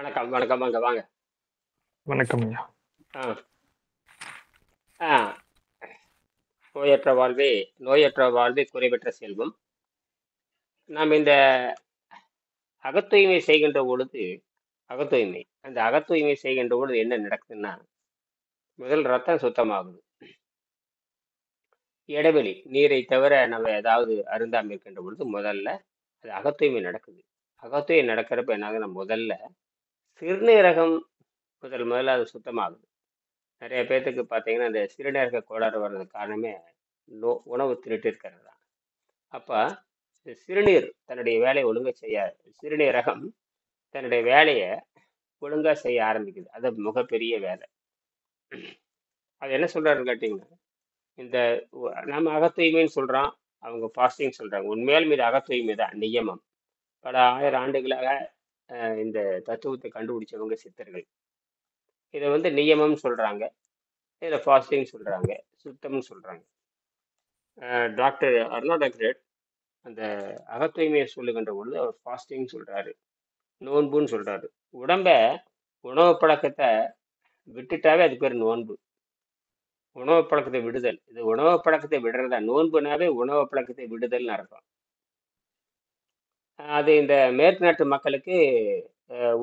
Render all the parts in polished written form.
வணக்கம், வணக்கம். வாங்க, வாங்க. வணக்கம் ஐயா. ஆ, ஆ. நோயற்ற வாழ்வே குறைவற்ற செல்வம். நாம் இந்த அகத்தூய்மை செய்கின்ற பொழுது, அந்த அகத்தூய்மை செய்கின்ற பொழுது என்ன நடக்குதுன்னா, முதல் ரத்தம் சுத்தமாகுது. இடைவெளி, நீரை தவிர நம்ம ஏதாவது அருந்தாம இருக்கின்ற பொழுது முதல்ல அது அகத்தூய்மை நடக்குது. அகத்தூய்மை நடக்கிறப்ப என்ன ஆகுதுன்னா, முதல்ல சிறுநீரகம் முதல்ல அது சுத்தமாகுது. நிறைய பேர்த்துக்கு பார்த்தீங்கன்னா, இந்த சிறுநீரக கோளாறு வர்றதுக்கு காரணமே உணவு திருட்டு இருக்கிறது தான். அப்ப இந்த சிறுநீர் தன்னுடைய வேலையை ஒழுங்கா செய்யாது. சிறுநீரகம் தன்னுடைய வேலையை ஒழுங்கா செய்ய ஆரம்பிக்குது. அது மிகப்பெரிய வேலை. அது என்ன சொல்றாருன்னு கேட்டீங்கன்னா, இந்த நம்ம அகத்தூய்மைன்னு சொல்றோம், அவங்க ஃபாஸ்டிங் சொல்றாங்க. உண்மையாலுமே இது அகத்தூய்மை தான், நியமம். பல ஆயிரம் ஆண்டுகளாக இந்த தத்துவத்தை கண்டுபிடிச்சவங்க சித்தர்கள். இதை வந்து நியமம் சொல்றாங்க, இதை ஃபாஸ்டிங் சொல்றாங்க, சுத்தம்னு சொல்றாங்க. டாக்டர் அர்னால்ட் அக்ரெட் அந்த அகத்தூய்மையை சொல்லுகின்ற பொழுது அவர் ஃபாஸ்டிங் சொல்றாரு, நோன்புன்னு சொல்றாரு. உடம்ப உணவு பழக்கத்தை விட்டுட்டாவே அது பேர் நோன்பு. உணவு பழக்கத்தை விடுதல், இது உணவு பழக்கத்தை விடுறதா. நோன்புனாவே உணவு பழக்கத்தை விடுதல்னு அர்த்தம். அது இந்த மேற்கு நாட்டு மக்களுக்கு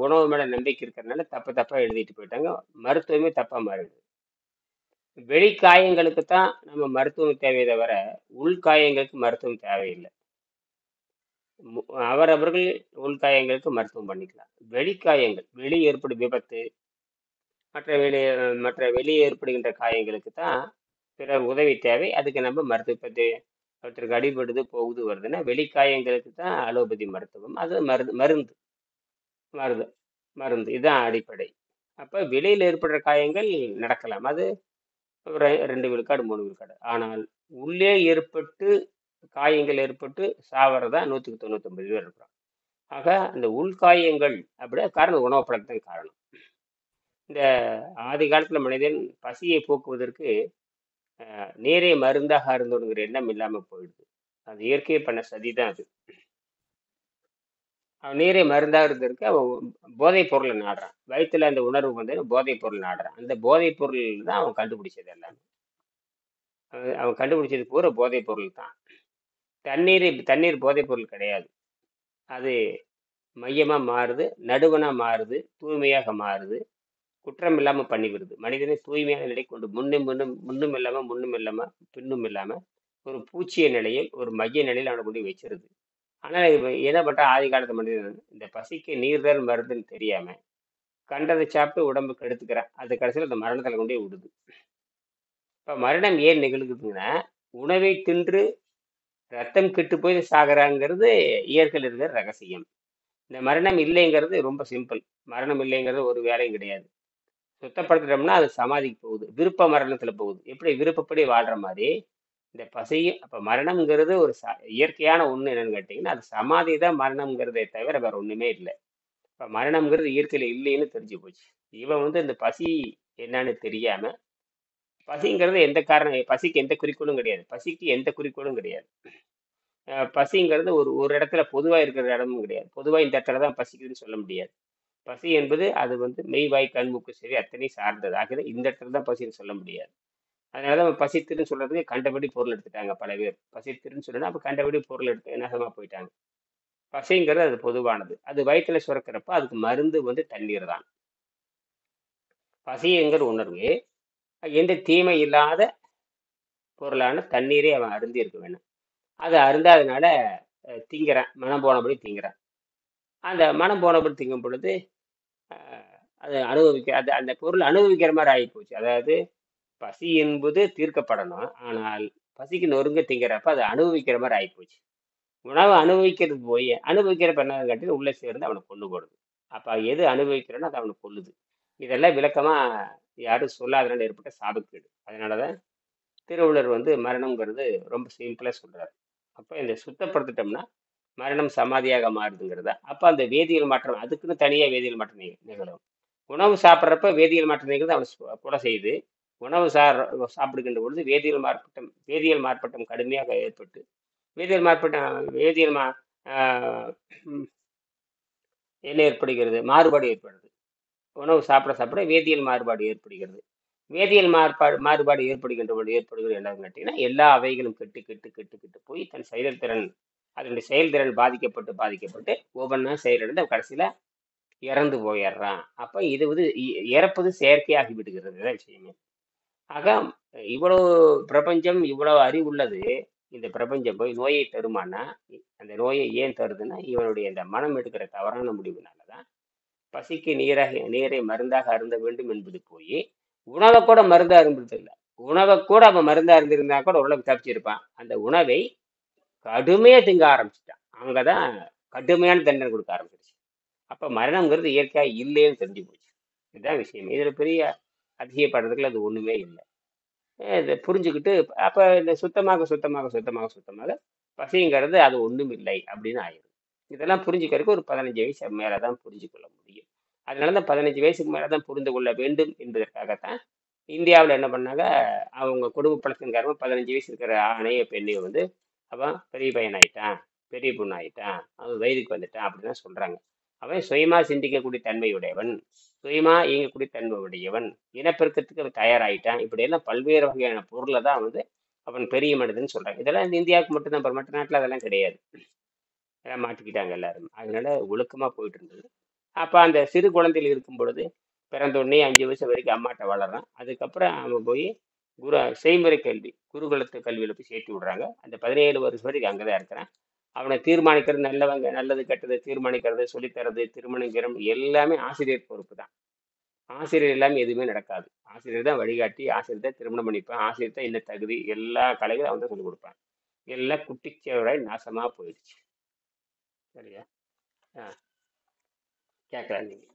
உணவு மேல நம்பிக்கை இருக்கிறதுனால தப்பா எழுதிட்டு போயிட்டாங்க. மருத்துவமே தப்பா மாறிடுது. வெளிக்காயங்களுக்கு தான் நம்ம மருத்துவம் தேவையை தவிர உள்காயங்களுக்கு மருத்துவம் தேவையில்லை. அவரவர்கள் உள்காயங்களுக்கு மருத்துவம் பண்ணிக்கலாம். வெளிக்காயங்கள், வெளி ஏற்படும் விபத்து, மற்ற வெளி மற்ற வெளியே ஏற்படுகின்ற காயங்களுக்கு தான் பிறர் உதவி தேவை. அதுக்கு நம்ம மருத்துவத்தை ஒருத்தருக்கு அடிபடுது போகுது வருதுன்னா வெளிக்காயங்களுக்கு தான் அலோபதி மருத்துவம். அது மருந்து மருந்து மருந்து இதுதான் அடிப்படை. அப்ப வெளியில் ஏற்படுற காயங்கள் நடக்கலாம், அது ஒரு 2 விழுக்காடு 3 விழுக்காடு. ஆனால் உள்ளே ஏற்பட்டு காயங்கள் ஏற்பட்டு சாவறதா 100க்கு 99 பேர் இருக்கிறோம். ஆக அந்த உள்காயங்கள் அப்படியே காரணம் உணவு பழக்கத்தின் காரணம். இந்த ஆதி காலத்துல மனிதன் பசியை போக்குவதற்கு நீரை மருந்தாக அருந்தணுங்கிற எண்ணம் இல்லாம போயிடுது. அது இயற்கையை பண்ண சதிதான் அது. அவன் நீரை மருந்தாக இருந்திருக்கு, அவன் போதைப் பொருளை நாடுறான். வயிற்றுல அந்த உணர்வு வந்து போதைப் பொருள் நாடுறான். அந்த போதைப் பொருள் தான் அவன் கண்டுபிடிச்சது எல்லாமே. அவன் கண்டுபிடிச்சது பூரா போதைப் பொருள் தான். தண்ணீர் போதைப் பொருள் கிடையாது. அது மையமா மாறுது, நடுவனா மாறுது, தூய்மையாக மாறுது, குற்றம் இல்லாம பண்ணிவிடுது. மனிதனை தூய்மையான நிலை கொண்டு முன்னும் இல்லாம பின்னும் இல்லாம ஒரு பூச்சிய நிலையில், ஒரு மைய நிலையில் அவனை கொண்டு வச்சிருது. ஆனா என்ன பண்றா, ஆதி காலத்து மனிதன் இந்த பசிக்கு நீர்தான் மருந்துன்னு தெரியாம கண்டதை சாப்பிட்டு உடம்புக்கு எடுத்துக்கிறான். அது கடைசியில் அந்த மரணத்துல கொண்டே விடுது. இப்ப மரணம் ஏன் நிகழ்குதுன்னா, உணவை தின்று ரத்தம் கெட்டு போய் சாகுறாங்கிறது இயற்கையில் இருக்கிற ரகசியம். இந்த மரணம் இல்லைங்கிறது ரொம்ப சிம்பிள். மரணம் இல்லைங்கிறது ஒரு வேலையும் கிடையாது. சுத்தப்படுத்திட்டோம்னா அது சமாதிக்கு போகுது, விருப்ப மரணத்துல போகுது. எப்படி விருப்பப்படி வாழ்ற மாதிரி இந்த பசியும். அப்ப மரணம்ங்கிறது ஒரு இயற்கையான ஒண்ணு. என்னன்னு கேட்டீங்கன்னா, அது சமாதி தான் மரணம்ங்கிறதே தவிர வேற ஒண்ணுமே இல்லை. இப்ப மரணம்ங்கிறது இயற்கையில இல்லைன்னு தெரிஞ்சு போச்சு. இவன் வந்து இந்த பசி என்னன்னு தெரியாம, பசிங்கிறது எந்த காரணம், பசிக்கு எந்த குறிக்கோளும் கிடையாது, பசிக்கு எந்த குறிக்கோளும் கிடையாது. பசிங்கிறது ஒரு ஒரு இடத்துல பொதுவா இருக்கிற இடமும் கிடையாது. பொதுவா இந்த இடத்துல தான் பசிக்குதுன்னு சொல்ல முடியாது. பசி என்பது அது வந்து மெய் வாய் கண் மூக்கு செவி அத்தனை சார்ந்தது. ஆகவே இந்த இடத்துல தான் பசின்னு சொல்ல முடியாது. அதனாலதான் பசித்திருன்னு சொல்றதுக்கு கண்டபடி பொருள் எடுத்துட்டாங்க பல பேர். பசித்திருன்னு சொல்லணும், அப்ப கண்டபடி பொருள் எடுத்து நகமா போயிட்டாங்க. பசைங்கிறது அது பொதுவானது. அது வயிற்றுல சுரக்கிறப்ப அதுக்கு மருந்து வந்து தண்ணீர் தான். பசிங்கிற உணர்வு எந்த தீமை இல்லாத பொருளான தண்ணீரை அவன் அருந்தி இருக்க வேணும். அதை அருந்தாதனால திங்கிறான், மனம் போனபடி திங்கிறான். அந்த மனம் போனபடி திங்கும் பொழுது அது அது அந்த பொருள் அனுபவிக்கிற மாதிரி ஆகி போச்சு. அதாவது பசி என்பது தீர்க்கப்படணும், ஆனால் பசிக்கு நொறுங்க திங்கிறப்ப அது அனுபவிக்கிற மாதிரி ஆகிப்போச்சு. உணவு அனுபவிக்கிறது போய் அனுபவிக்கிறப்ப என்ன காட்டி உள்ளே சேர்ந்து அவனை கொண்டு போடுது. அப்ப எது அனுபவிக்கிறோன்னு அது அவனை கொல்லுது. இதெல்லாம் விளக்கமா யாரும் சொல்லாதனால ஏற்பட்ட சாபக்கேடு. அதனாலதான் திருவள்ளுவர் வந்து மரணம்ங்கிறது ரொம்ப சிம்பிளா சொல்றாரு. அப்ப இந்த சுத்தப்படுத்திட்டோம்னா மரணம் சமாதியாக மாறுதுங்கிறத. அப்ப அந்த வேதியியல் மாற்றம், அதுக்குன்னு தனியா வேதியியல் மாற்றம் நிகழும். உணவு சாப்பிட்றப்ப வேதியியல் மாற்றம் நிகழ்ந்து அவன் கொலை செய்யுது. உணவு சாப்பிடுகின்ற பொழுது வேதியியல் மார்பட்டம் கடுமையாக ஏற்பட்டு வேதியியல் மார்பட்டம் வேதியியல் மா ஆஹ் என்ன ஏற்படுகிறது, மாறுபாடு ஏற்படுது. உணவு சாப்பிட சாப்பிட வேதியியல் மாறுபாடு ஏற்படுகிறது. வேதியியல் மாறுபாடு ஏற்படுகின்ற பொழுது ஏற்படுகிறது என்னன்னு கேட்டீங்கன்னா, எல்லா அவைகளும் கெட்டு கெட்டு கெட்டு கெட்டு போய் தன் செயல்திறன் அதனுடைய செயல்திறன் பாதிக்கப்பட்டு ஒவ்வொன்றா செயலிழந்து கடைசியில இறந்து போயிடுறான். அப்ப இது வந்து இறப்பது செயற்கையாகி விடுகிறது. இதான் விஷயமே. ஆக இவ்வளவு பிரபஞ்சம் இவ்வளவு அறிவுள்ளது. இந்த பிரபஞ்சம் போய் நோயை தருமானா, அந்த நோயை ஏன் தருதுன்னா, இவனுடைய இந்த மனம் எடுக்கிற தவறான முடிவுனாலதான். பசிக்கு நீரை மருந்தாக அருந்த வேண்டும் என்பது போய் உணவை கூட மருந்தா அருந்துறது இல்லை. உணவை கூட அவன் மருந்தா இருந்திருந்தா கூட ஓரளவுக்கு தப்பிச்சிருப்பான். அந்த உணவை கடுமையா திங்க ஆரம்பிச்சுட்டான். அங்கதான் கடுமையான தண்டனை கொடுக்க ஆரம்பிச்சிருச்சு. அப்ப மரணம்ங்கிறது இயற்கையா இல்லைன்னு தெரிஞ்சு போச்சு. இதுதான் விஷயம். இதுல பெரிய அதிசயப்படுறதுக்குள்ள அது ஒண்ணுமே இல்லை. இதை புரிஞ்சுக்கிட்டு அப்ப இந்த சுத்தமாக சுத்தமாக சுத்தமாக சுத்தமாக பசிங்கிறது அது ஒண்ணும் இல்லை அப்படின்னு ஆயிடும். இதெல்லாம் புரிஞ்சுக்கிறதுக்கு ஒரு 15 வயசு மேலதான் புரிஞ்சு கொள்ள முடியும். அதனாலதான் 15 வயசுக்கு மேலதான் புரிந்து கொள்ள வேண்டும் என்பதற்காகத்தான் இந்தியாவில் என்ன பண்ணாங்க, அவங்க குடும்ப பழக்கம் காரணமா 15 வயசு இருக்கிற ஆணைய பெண்ணையும் வந்து அவன் பெரிய பையன் ஆயிட்டான், பெரிய பொண்ணு ஆயிட்டான், அவன் வயதுக்கு வந்துட்டான் அப்படின்னு சொல்றாங்க. அவன் சுயமா சிந்திக்கக்கூடிய தன்மையுடையவன், சுயமா இயங்கக்கூடிய தன்மை உடையவன், இனப்பெருக்கத்துக்கு அவன் தயாராயிட்டான். இப்படி எல்லாம் பல்வேறு வகையான பொருளை தான் வந்து அவன் பெரிய மனிதன் சொல்றாங்க. இதெல்லாம் இந்த இந்தியாவுக்கு மட்டும்தான், மற்ற நாட்டில் அதெல்லாம் கிடையாது. எல்லாம் மாட்டிக்கிட்டாங்க எல்லாரும். அதனால ஒழுக்கமா போயிட்டு இருந்தது. அப்ப அந்த சிறு குழந்தையில் இருக்கும் பொழுது பிறந்த உடனே 5 வயசு வரைக்கும் அம்மாட்ட வளர்றான். அதுக்கப்புறம் அவன் போய் செய்முறை கல்வி குருகுலத்து கல்வியில போய் சேர்த்து விடுறாங்க. அந்த 17 வருஷம் வரைக்கும் அங்கதான் இருக்கிறான். அவனை தீர்மானிக்கிறது, நல்லது கெட்டது தீர்மானிக்கிறது, சொல்லித்தரது, திருமணம் எல்லாமே ஆசிரியர் பொறுப்பு தான். ஆசிரியர் இல்லாம எதுவுமே நடக்காது. ஆசிரியர் தான் வழிகாட்டி, ஆசிரியர் தான் திருமணம் பண்ணிப்பான், ஆசிரியர் தான் என்ன தகுதி, எல்லா கலைகளும் அவன் தான் சொல்லிக் கொடுப்பான். எல்லாம் குட்டிச்சேவராய் நாசமா போயிடுச்சு. சரியா? கேட்கலாம் நீங்க.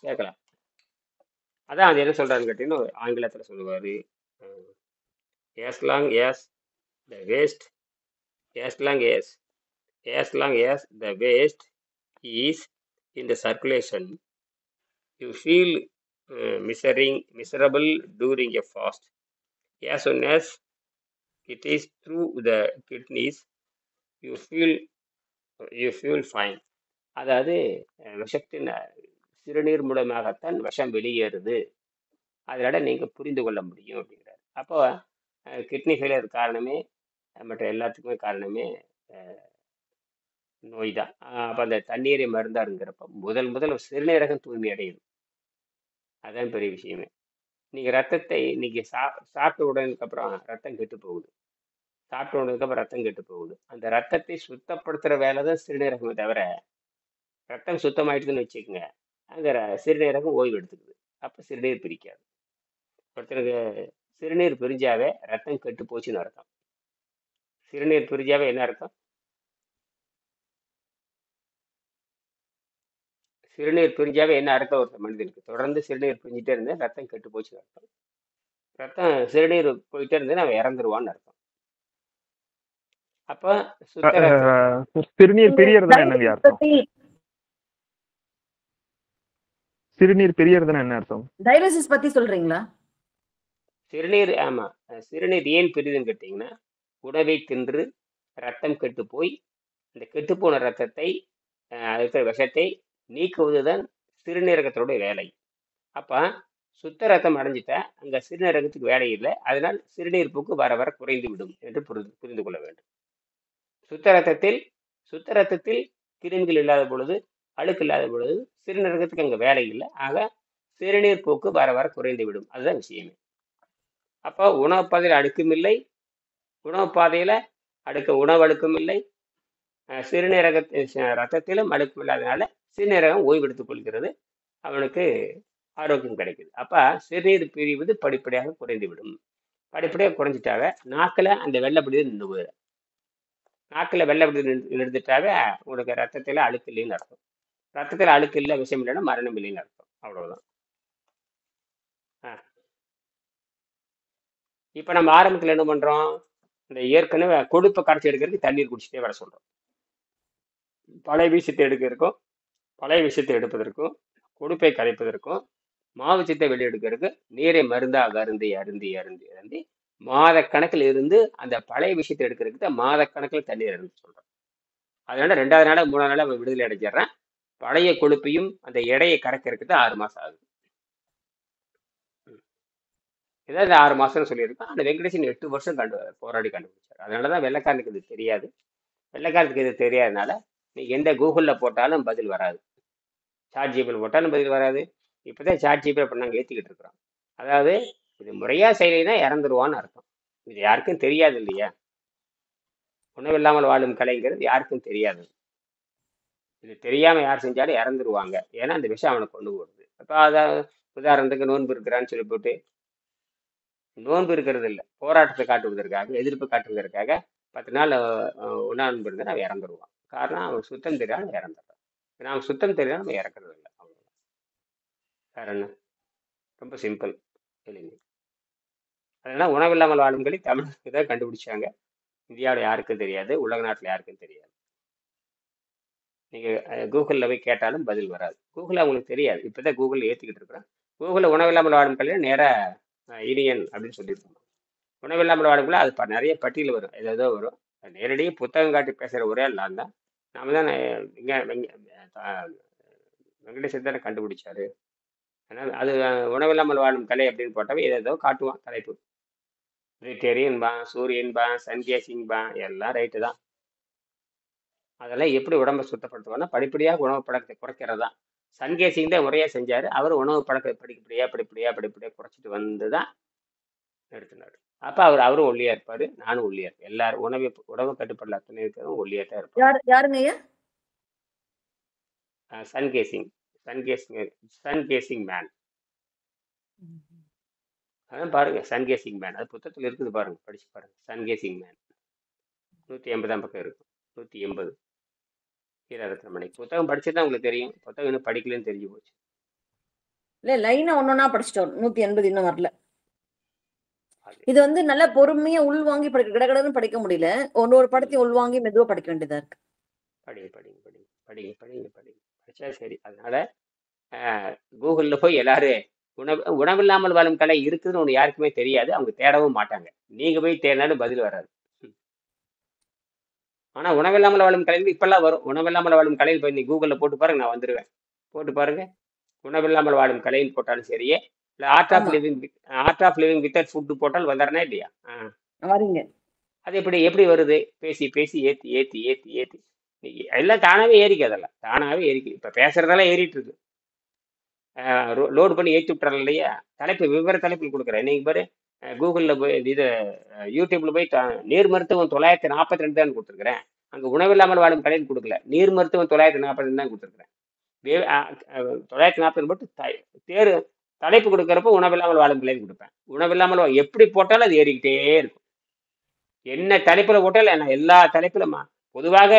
கேட்கலாம். அதான் அது என்ன சொல்றாருன்னு கேட்டீங்கன்னா, ஆங்கிலத்துல சொல்லுவாரு, as long as the waste as long as as long as the waste is in the circulation, you feel miserable during a fast. As soon as it is through the kidneys, you feel fine. அதாவது விஷத்தின் சிறுநீர் மூலமாகத்தான் விஷம் வெளியேறுது, அதனால நீங்க புரிந்து கொள்ள முடியும் அப்படிங்கிறாரு. அப்போ கிட்னி ஃபெயிலியர் காரணமே, மற்ற எல்லாத்துக்குமே காரணமே நோய் தான். அப்போ அந்த தண்ணீரை மருந்தாருங்கிறப்ப முதல் சிறுநீரகம் தூய்மை அடையுது. அதான் பெரிய விஷயமே. நீங்க ரத்தத்தை இன்னைக்கு சாப்பிட்ட உடனதுக்கு அப்புறம் ரத்தம் கெட்டு போகுது. சாப்பிட்ட உடனதுக்கு அப்புறம் ரத்தம் கெட்டு போகுது. அந்த ரத்தத்தை சுத்தப்படுத்துற வேலை தான் சிறுநீரகமே தவிர, ரத்தம் சுத்தமாயிட்டுதுன்னு வச்சுக்கோங்க, அங்க சிறுநீரகம் ஓய்வு எடுத்துக்குது. அப்ப சிறுநீர் பிரிக்காது. ஒருத்தருக்கு சிறுநீர் பிரிஞ்சாவே ரத்தம் கெட்டு போச்சுன்னு அர்த்தம். சிறுநீர் பிரிஞ்சாவே என்ன அர்த்தம்? சிறுநீர் பிரிஞ்சாவே என்ன அர்த்தம்? ஒரு மனிதனுக்கு தொடர்ந்து சிறுநீர் பிரிஞ்சுட்டே இருந்தேன் ரத்தம் கெட்டு போச்சுன்னு அர்த்தம். ரத்தம் சிறுநீர் போயிட்டே இருந்தேன்னு அவன் இறந்துருவான்னு அர்த்தம். அப்ப சிறுநீர் பிரியறதுன்னா என்ன அர்த்தம்? சிறுநீர் பிரியறதுன்னா என்ன அர்த்தம்? டயாலிசிஸ் பத்தி சொல்றீங்களா? சிறுநீர், ஆமா, சிறுநீர் ஏன் பிரியுதுன்னு கேட்டீங்கன்னா, உணவை தின்று ரத்தம் கெட்டு போய் இந்த கெட்டுப்போன ரத்தத்தை இருக்கிற விஷத்தை நீக்குவதுதான் சிறுநீரகத்தோட வேலை. அப்ப சுத்த ரத்தம் அடைஞ்சிட்டா அங்க சிறுநீரகத்துக்கு வேலை இல்லை. அதனால் சிறுநீர் போக்கு வர வர குறைந்து விடும் என்று புரிந்து கொள்ள வேண்டும். சுத்த ரத்தத்தில் கிருமிகள் இல்லாத பொழுது, அழுக்கு இல்லாத பொழுது சிறுநீரகத்துக்கு அங்க வேலை இல்லை. ஆக சிறுநீர் போக்கு வர வர குறைந்து விடும். அதுதான் விஷயமே. அப்போ உணவு பாதையில் அழுக்கும் இல்லை, உணவு பாதையில உணவு அழுக்கும் இல்லை, சிறுநீரக ரத்தத்திலும் அழுக்கும் இல்லாதனால சிறுநீரகம் ஓய்வெடுத்துக் கொள்கிறது, அவனுக்கு ஆரோக்கியம் கிடைக்குது. அப்ப சிறுநீர் பிரிவது படிப்படியாக குறைந்து விடும். படிப்படியாக குறைஞ்சிட்டாக நாக்கில் அந்த வெள்ளைப்படியை நின்று போயிடும். நாக்கில் வெள்ளைப்படி நிறுத்திட்டாக உங்களுக்கு ரத்தத்தில் அழுக்கு இல்லைன்னு அர்த்தம். ரத்தத்தில் அழுக்கு இல்லை, விஷயம் இல்லைன்னா மரணம் இல்லைன்னு அர்த்தம். அவ்வளவுதான். இப்ப நம்ம ஆரம்பத்துல என்ன பண்றோம்? இந்த ஏற்கனவே கொழுப்பை கரைச்சி எடுக்கிறதுக்கு தண்ணீர் குடிச்சிட்டே வர சொல்றோம். பழைய விஷயத்தை எடுப்பதற்கும் கொழுப்பை கரைப்பதற்கும் மாவுச்சத்தை வெளியெடுக்கிறதுக்கு நீரை மருந்தாக அருந்தி அருந்தி அருந்தி அருந்தி மாத கணக்கில் இருந்து அந்த பழைய விஷயத்தை எடுக்கிறதுக்கு தான் மாத கணக்கில் தண்ணீர் அருந்து சொல்றோம். அதனால 2வது நாள் 3வது நாள் அவன் விடுதலை அடைஞ்சிடறான். பழைய கொழுப்பையும் அந்த எடையை கரைக்கிறதுக்கு தான் 6 மாசம் ஆகுது. ஏதாவது 6 மாசம்னு சொல்லியிருக்கோம். அந்த வெங்கடேசன் 8 வருஷம் போராடி கண்டுபிடிச்சார். அதனாலதான் வெள்ளைக்காரனுக்கு இது தெரியாது. வெள்ளைக்காரனுக்கு இது தெரியாதனால நீ எந்த கூகுள்ல போட்டாலும் பதில் வராது, சாட் ஜிபியில் போட்டாலும் பதில் வராது. இப்பதான் சாட் ஜிபி அப்படி நாங்கள் ஏற்றிக்கிட்டு இருக்கிறோம். அதாவது இது முறையா செய்யலைன்னா இறந்துருவான்னு அர்த்தம். இது யாருக்கும் தெரியாது இல்லையா? உணவில்லாமல் வாழும் கலைங்கிறது யாருக்கும் தெரியாது. இது தெரியாம யார் செஞ்சாலும் இறந்துருவாங்க. ஏன்னா அந்த விஷயம் அவனை கொண்டு போடுது. அப்ப அத உதாரணத்துக்கு நோன்பு இருக்கிறான்னு சொல்லி போட்டு, நோன்பு இருக்கிறது இல்லை, போராட்டத்தை காட்டுவதற்காக, எதிர்ப்பு காட்டுவதற்காக 10 நாள் உண்ணான்பு இருந்தா அவன் இறந்துருவான். காரணம் அவன் சுத்தம் தெரியாம இறந்துடுறான். ஏன்னா அவன் சுத்தம் தெரியாம நம்ம இறக்குறது இல்லை. அவ்வளவுதான். வேற என்ன? ரொம்ப சிம்பிள் இல்லைங்க. அதனால உணவில்லாமல் வாழும் களி தமிழுக்கு தான் கண்டுபிடிச்சாங்க. இந்தியாவில் யாருக்கும் தெரியாது, உலக நாட்டில் யாருக்கும் தெரியாது. நீங்க கூகுளில் போய் கேட்டாலும் பதில் வராது. கூகுள் அவங்களுக்கு தெரியாது. இப்பதான் கூகுள் ஏற்றிக்கிட்டு இருக்கிறோம். கூகுளில் உணவில்லாமல் வாழும் கல்வி நேராக இனியன் அப்படின்னு சொல்லியிருக்கோம். உணவில்லாமல் வாழும்ல அது நிறைய பட்டியல் வரும், ஏதோ வரும். நேரடியாக புத்தகம் காட்டி பேசுகிற ஒரே எல்லாம் தான். நாம தான் இங்கே வெங்கடேசன் தானே கண்டுபிடிச்சாரு. அதனால் அது உணவில்லாமல் வாழும் கலை அப்படின்னு போட்டாவே ஏதோ காட்டுவான் தலைப்பு. வெஜிடேரியன்பா, சூரியன்பா, சன்கேசிங்பா, எல்லாம் ரைட்டு தான். அதெல்லாம் எப்படி உடம்பை சுத்தப்படுத்துவான்னா படிப்படியாக உணவு பழக்கத்தை குறைக்கிறதா. சன்கேசிங் தான் முறையாக செஞ்சார். அவர் உணவு பழக்கத்தை படிப்படியாக குறைச்சிட்டு வந்து தான் நிறுத்தினார். அப்போ அவரும் ஒல்லியாக இருப்பார், நானும் ஒல்லியாக இருப்பேன். எல்லாரும் உணவு கட்டுப்பாடில் அத்தனை இருக்கிறதும் ஒல்லியாக தான் இருப்பார். யாருங்க ஐயா? சன்கேசிங் மேன். அதான் பாருங்க, சன்கேசிங் மேன். அது புத்தகத்தில் இருக்குது பாருங்க, படிச்சு பாருங்க. சன்கேசிங் மேன் 180 பக்கம் இருக்கும். 180 வீரரத்னமணி புத்தகம் படிச்சுதான் உங்களுக்கு தெரியும். புத்தகம் இன்னும் படிக்கலன்னு தெரிஞ்சு போச்சு. இல்ல லைனா ஒன்னொன்னா படிச்சிட்டோம். 180 இன்னும் வரல. இது வந்து நல்லா பொறுமையா உள்வாங்கி படிக்க, கடகடன்னு படிக்க முடியல. ஒரு படத்தையும் உள்வாங்கி மெதுவா படிக்க வேண்டியதா இருக்கு. படிங்க படிச்சா சரி. அதனால கூகுள்ல போய் எல்லாரும் உணவில்லாமல் வாழும் கலை இருக்குதுன்னு ஒன்று யாருக்குமே தெரியாது. அவங்க தேடவும் மாட்டாங்க. நீங்க போய் தேடினாலும் பதில் வராது. ஆனா உணவில்லாமல் வாழும் கலையில் இப்பெல்லாம் வரும். உணவில்லாமல் வாழும் கலையில் போய் நீ கூகுளில் போட்டு பாருங்க, நான் வந்துடுவேன். போட்டு பாருங்க, உணவில்லாமல் வாழும் கலையில் போட்டாலும் சரியே, இல்லை art of living without food போட்டால் வந்துடுறனா இல்லையா? வரீங்க. அது எப்படி வருது? பேசி ஏத்தி எல்லாம் தானாவே ஏறிக்கு. அதெல்லாம் தானாவே ஏறிக்கு. இப்ப பேசுறதெல்லாம் ஏறிட்டு இருக்கு. லோடு பண்ணி ஏற்றி விட்டுறல இல்லையா? வெவ்வேறு தலைப்பில் கொடுக்குறேன். இன்னைக்கு பாரு, கூகுளில் போய் இது யூடியூப்ல போய் நீர் மருத்துவம் 942 தான் கொடுத்துருக்குறேன். அங்கே உணவில்லாமல் வாழும் கலைன்னு கொடுக்கல, நீர் மருத்துவம் 942 தான் கொடுத்துருக்குறேன். 940 மட்டும் தலைப்பு கொடுக்குறப்ப உணவில்லாமல் வாழும் கலைன்னு கொடுப்பேன். உணவில்லாமல் எப்படி போட்டாலும் அது ஏறிக்கிட்டே இருக்கும். என்ன தலைப்பில் போட்டாலும் என்ன, எல்லா தலைப்பிலுமா பொதுவாக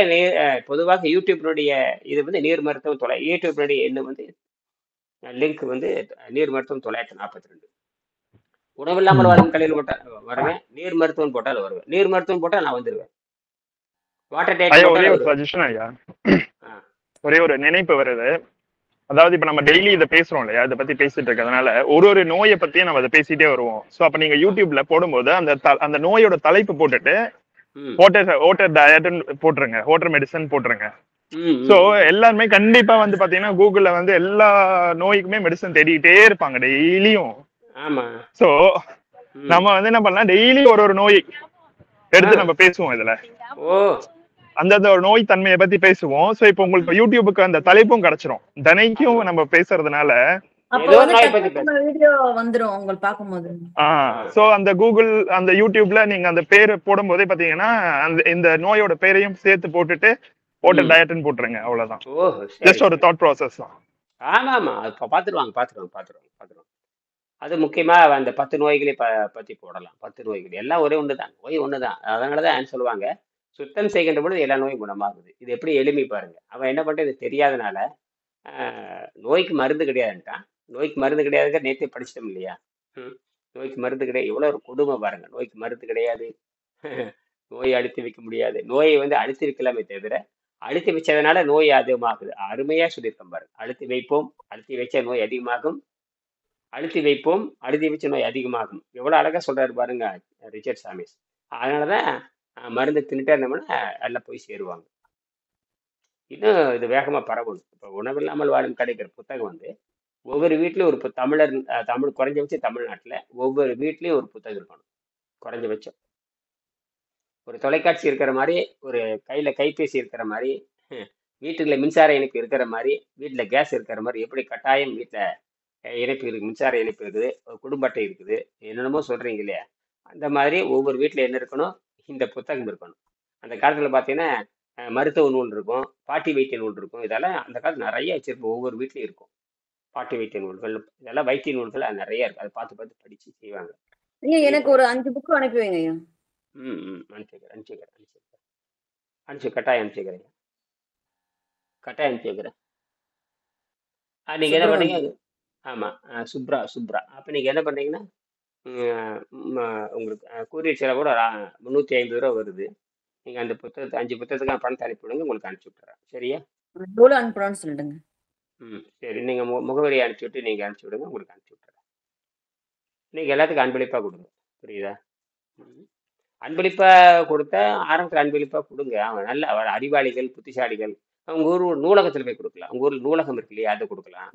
யூடியூப்னுடைய இது வந்து நீர் மருத்துவம் யூடியூப்னுடைய என்ன வந்து லிங்க் வந்து நீர் மருத்துவம் 942. உணவில்லாமல் வாழும் கலையில் போட்டால் வருவேன், நீர் மருத்துவம் போட்டால் வருவேன். நீர் மருத்துவம் போட்டால் நான் வந்துடுவேன். வாட்டர் டைட் ஒரே ஒரு சஜஷன் ஐயா, ஒரே ஒரு நினைப்பு வருது. அதாவது இப்ப நம்ம டெய்லி இதை பேசுறோம் இல்லையா, இதை பத்தி பேசிட்டு இருக்கிறதுனால ஒரு நோயை பத்தியே நம்ம அதை பேசிட்டே வருவோம். சோ அப்ப நீங்க யூடியூப்ல போடும்போது அந்த நோயோட தலைப்பு போட்டுட்டு ஓட்டர் டயட்னு போட்டுருங்க, ஓட்டர் மெடிசன் போட்டுருங்க. சோ எல்லாருமே கண்டிப்பா வந்து பாத்தீங்கன்னா கூகுள்ல வந்து எல்லா நோய்க்குமே மெடிசன் தேடிக்கிட்டே இருப்பாங்க டெய்லியும். சோ நம்ம வந்து என்ன பண்ணலாம், டெய்லி ஒரு நோய் எடுத்து நம்ம பேசுவோம். இதுல அந்த நோய் தன்மையை பத்தி பேசுவோம். சோ இப்ப உங்களுக்கு யூடியூபுக்கு அந்த தலைப்பும் கிடைச்சிரும். தினைக்கும் நம்ம பேசுறதுனால சோ அந்த கூகுள் அந்த யூடியூப்ல நீங்க அந்த பேரு போடும் போதே பாத்தீங்கன்னா இந்த நோயோட பேரையும் சேர்த்து போட்டுட்டு ஓட்டர் டயட்னு போட்டுருங்க. அவ்வளவுதான். ஜஸ்ட் ஒரு தாட் ப்ராசஸ் தான். ஆமா பாத்துருவாங்க. அது முக்கியமா அந்த 10 நோய்களை பத்தி போடலாம். 10 நோய்கள் எல்லாம் ஒரே ஒண்ணுதான், நோய் ஒண்ணுதான். அதனாலதான் சொல்லுவாங்க, சுத்தம் செய்கின்ற பொழுது எல்லா நோயும் குணமாகுது. இது எப்படி எளிமை பாருங்க. அவன் என்ன பண்ணிட்டு இது தெரியாதனால நோய்க்கு மருந்து கிடையாதுன்ட்டான். நோய்க்கு மருந்து கிடையாது, நேற்றே படிச்சிட்டோம் இல்லையா? நோய்க்கு மருந்து கிடையாது. எவ்வளவு ஒரு கொடுமை பாருங்க. நோய்க்கு மருந்து கிடையாது, நோயை அழுத்தி வைக்க முடியாது. நோயை வந்து அழுத்தி வைக்கலாமே தவிர அழுத்தி வச்சதுனால நோய் அதிகமாகுது. அருமையா சொல்லியிருக்கேன் பாருங்க. அழுத்தி வைப்போம், அழுத்தி வச்ச நோய் அதிகமாகும். அழுத்தி வைப்போம், அழுத்தி வச்ச நோய் அதிகமாகும். எவ்வளவு அழகா சொல்றாரு பாருங்க ரிச்சர்ட் சாமிஸ். அதனாலதான் மருந்து தின்னுட்டே இருந்தோம்னா எல்லாம் போய் சேருவாங்க. இன்னும் இது வேகமா பரவணும். இப்போ உணவில்லாமல் வாழும் கிடைக்கிற புத்தகம் வந்து ஒவ்வொரு வீட்லயும் ஒரு தமிழர் தமிழ் குறைஞ்சபட்சம் தமிழ்நாட்டுல ஒவ்வொரு வீட்லயும் ஒரு புத்தகம் இருக்கணும் குறைஞ்சபட்சம். ஒரு தொலைக்காட்சி இருக்கிற மாதிரி, ஒரு கையில கைபேசி இருக்கிற மாதிரி, வீட்டுல மின்சார இணைப்பு இருக்கிற மாதிரி, வீட்டுல கேஸ் இருக்கிற மாதிரி, எப்படி கட்டாயம் வீட்டுல இணைப்பு இருக்கு, மின்சார இணைப்பு இருக்குது, ஒரு குடும்ப அட்டை இருக்குது, என்னென்னமோ சொல்றீங்க இல்லையா? அந்த மாதிரி ஒவ்வொரு வீட்டுல என்ன இருக்கணும்? இந்த புத்தகம் இருக்கணும். அந்த காலத்துல பாத்தீங்கன்னா மருத்துவ நூல் இருக்கும், பாட்டி வைத்திய நூல் இருக்கும். இதெல்லாம் அந்த காலத்துல நிறைய வச்சிருப்போம், ஒவ்வொரு வீட்லயும் இருக்கும். பாட்டி வைத்திய நூல்கள், இதெல்லாம் வைத்திய நூல்கள் அது நிறைய இருக்கு. அதை பார்த்து பார்த்து படிச்சு செய்வாங்க. ஐயா எனக்கு ஒரு 5 புக்கு அனுப்பி வைங்க ஐயா. கட்டாயம் அனுப்பிச்சுக்கிறேன். கட்டாயம் அனுப்பிச்சுக்கிறேன். நீங்க என்ன பண்ணீங்க? ஆமா, சுப்ரா. அப்ப நீங்க என்ன பண்ணீங்கன்னா உங்களுக்கு கூரியர் செலவு கூட 350 ரூபா வருது. நீங்க அந்த புத்தகத்தை 5 புத்தகத்துக்கு பணத்தை அனுப்பி விடுங்க, உங்களுக்கு அனுப்பிச்சு விட்டுறேன். சரியா? எவ்வளவு அனுப்புறான்னு சொல்லிடுங்க. சரி, நீங்க முகவரி அனுப்பிச்சு விட்டு நீங்க அனுப்பிச்சு விடுங்க, உங்களுக்கு அனுப்பிச்சு விட்டுறேன். நீங்க எல்லாத்துக்கும் அன்பளிப்பா கொடுங்க. புரியுதா? அன்பளிப்பா கொடுத்தா ஆரம்பத்தில் அன்பளிப்பா கொடுங்க. அவன் நல்ல அறிவாளிகள், புத்திசாலிகள், அவங்க ஊர் நூலகத்துல போய் கொடுக்கலாம். உங்க ஊர்ல நூலகம் இருக்கு இல்லையா, அதை கொடுக்கலாம்.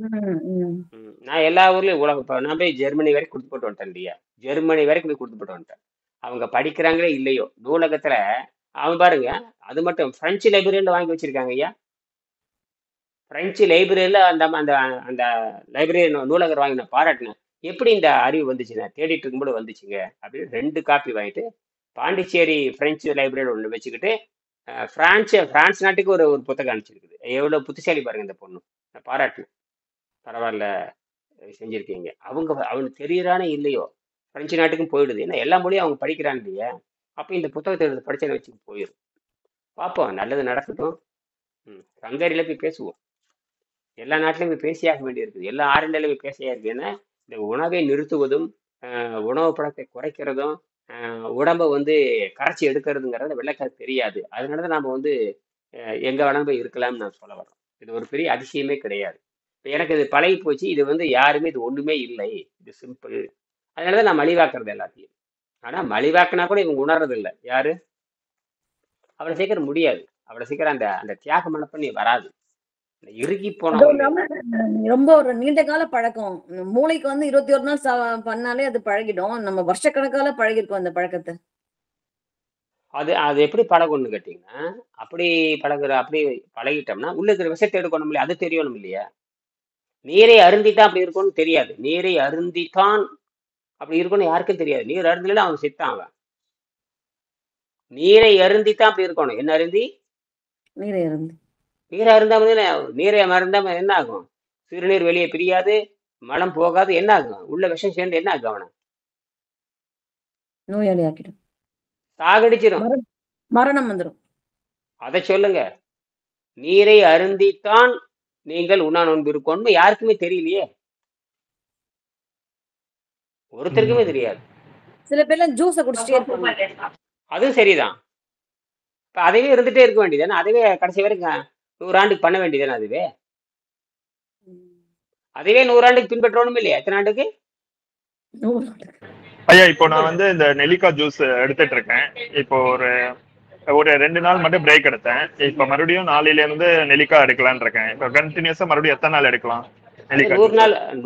நான் எல்லா ஊர்லயும் உலகம் நான் போய் ஜெர்மனி வரைக்கும் கொடுத்து போட்டு வந்துட்டேன் இல்லையா? ஜெர்மனி வரைக்கும் போய் கொடுத்து போட்டு வந்துட்டேன். அவங்க படிக்கிறாங்களே இல்லையோ நூலகத்துல அவன் பாருங்க. அது மட்டும் பிரெஞ்சு லைப்ரரியில வாங்கி வச்சிருக்காங்க ஐயா. பிரெஞ்சு லைப்ரரியில அந்த அந்த அந்த லைப்ரரி நூலகர் வாங்கி நான் பாராட்டினேன். எப்படி இந்த அறிவு வந்துச்சுன்னா தேடிட்டு இருக்கும்போது வந்துச்சுங்க அப்படின்னு 2 காப்பி வாங்கிட்டு பாண்டிச்சேரி பிரெஞ்சு லைப்ரரி ஒன்று வச்சுக்கிட்டு பிரான்ஸ் நாட்டுக்கு ஒரு புத்தகம் அனுப்பிச்சிருக்குது. எவ்வளோ புத்திசாலி பாருங்க இந்த பொண்ணு. நான் பாராட்டினேன். பரவாயில்ல செஞ்சிருக்கீங்க. அவனுக்கு தெரியறானே இல்லையோ பிரெஞ்சு நாட்டுக்கும் போயிடுது. ஏன்னா எல்லா மொழியும் அவங்க படிக்கிறாங்க இல்லையா? அப்போ இந்த புத்தகத்தை எடுத்து படிச்சதை வச்சு போயிடும். பார்ப்போம், நல்லது நடக்கட்டும். ஹங்கேரியில போய் பேசுவோம். எல்லா நாட்டிலையும் போய் பேசியாக வேண்டியிருக்குது. எல்லா ஆரண்யிலையும் போய் பேசியா இருக்கு. ஏன்னா இந்த உணவை நிறுத்துவதும் உணவு பழத்தை குறைக்கிறதும் உடம்பை வந்து கரைச்சி எடுக்கிறதுங்கிறத வெள்ளைக்கார தெரியாது. அதனாலதான் நாம வந்து எங்க வேணாலும் போய் இருக்கலாம்னு நான் சொல்ல வரோம். இது ஒரு பெரிய அதிசயமே கிடையாது. எனக்கு இது பழகி போச்சு. இது வந்து யாருமே இது ஒண்ணுமே இல்லை, இது சிம்பிள். அதனாலதான் நான் மலிவாக்குறது எல்லாத்தையும். ஆனா மலிவாக்குனா கூட இவங்க உணர்றது இல்லை. யாரு? அவ்வளவு சீக்கிரம் முடியாது. அவ்வளவு சீக்கிரம் அந்த அந்த தியாக மனப்பண்ணி வராது. இறுகி போன ரொம்ப ஒரு நீண்ட கால பழக்கம். மூளைக்கு வந்து 21 நாள் பண்ணாலே அது பழகிடும். நம்ம வருஷக்கணக்கால பழகிருக்கோம் அந்த பழக்கத்தை. அது எப்படி பழகணும்னு கேட்டீங்கன்னா, அப்படி பழகிட்டோம்னா உள்ள இருக்கிற விஷயத்தை எடுக்கணும் இல்லையா? அது தெரியணும் இல்லையா? நீரை அருந்தித்தான் அப்படி இருக்கும்னு தெரியாது. நீரை அருந்தித்தான் அப்படி இருக்கும்னு யாருக்கும் தெரியாது. நீர் அருந்தல அவன் செத்தான். அவன் நீரை அருந்தித்தான் அப்படி இருக்கணும். என்ன அருந்தி? நீரை அருந்தி. நீரை அருந்தாம நீரை மருந்தாம என்ன ஆகும்? சிறுநீர் வெளியே பிரியாது, மலம் போகாது. என்ன ஆகும்? உள்ள விஷம் சேர்ந்து என்ன ஆகும்? அவனை நோயாளி ஆக்கிடும், சாகடிச்சிடும், மரணம் வந்துடும். அதை சொல்லுங்க. நீரை அருந்தித்தான் நீங்கள் உண்ணா நோன்பு இருக்கணும்னு யாருக்குமே தெரியலையே. ஒருத்தருக்குமே தெரியாது. சில பேர்லாம் ஜூஸை குடிச்சிட்டே இருப்பாங்க. அதுவும் சரிதான். இப்ப அதுவே இருந்துட்டே இருக்க வேண்டியதானே? அதுவே கடைசி வரைக்கும் 100 ஆண்டுக்கு பண்ண வேண்டியதானே? அதுவே 100 ஆண்டுக்கு பின்பற்றணும் இல்லையா? எத்தனை ஆண்டுக்கு ஐயா? இப்போ நான் வந்து இந்த நெல்லிக்காய் ஜூஸ் எடுத்துட்டு இருக்கேன். இப்போ ஒரு 2 நாள் மட்டும் பிரேக் எடுத்தேன். இப்ப மறுபடியும் நாளையில இருந்து நெல்லிக்காய் எடுக்கலான்னு இருக்கேன். இப்ப கண்டினியூஸா மறுபடியும் எத்தனை நாள் எடுக்கலாம்?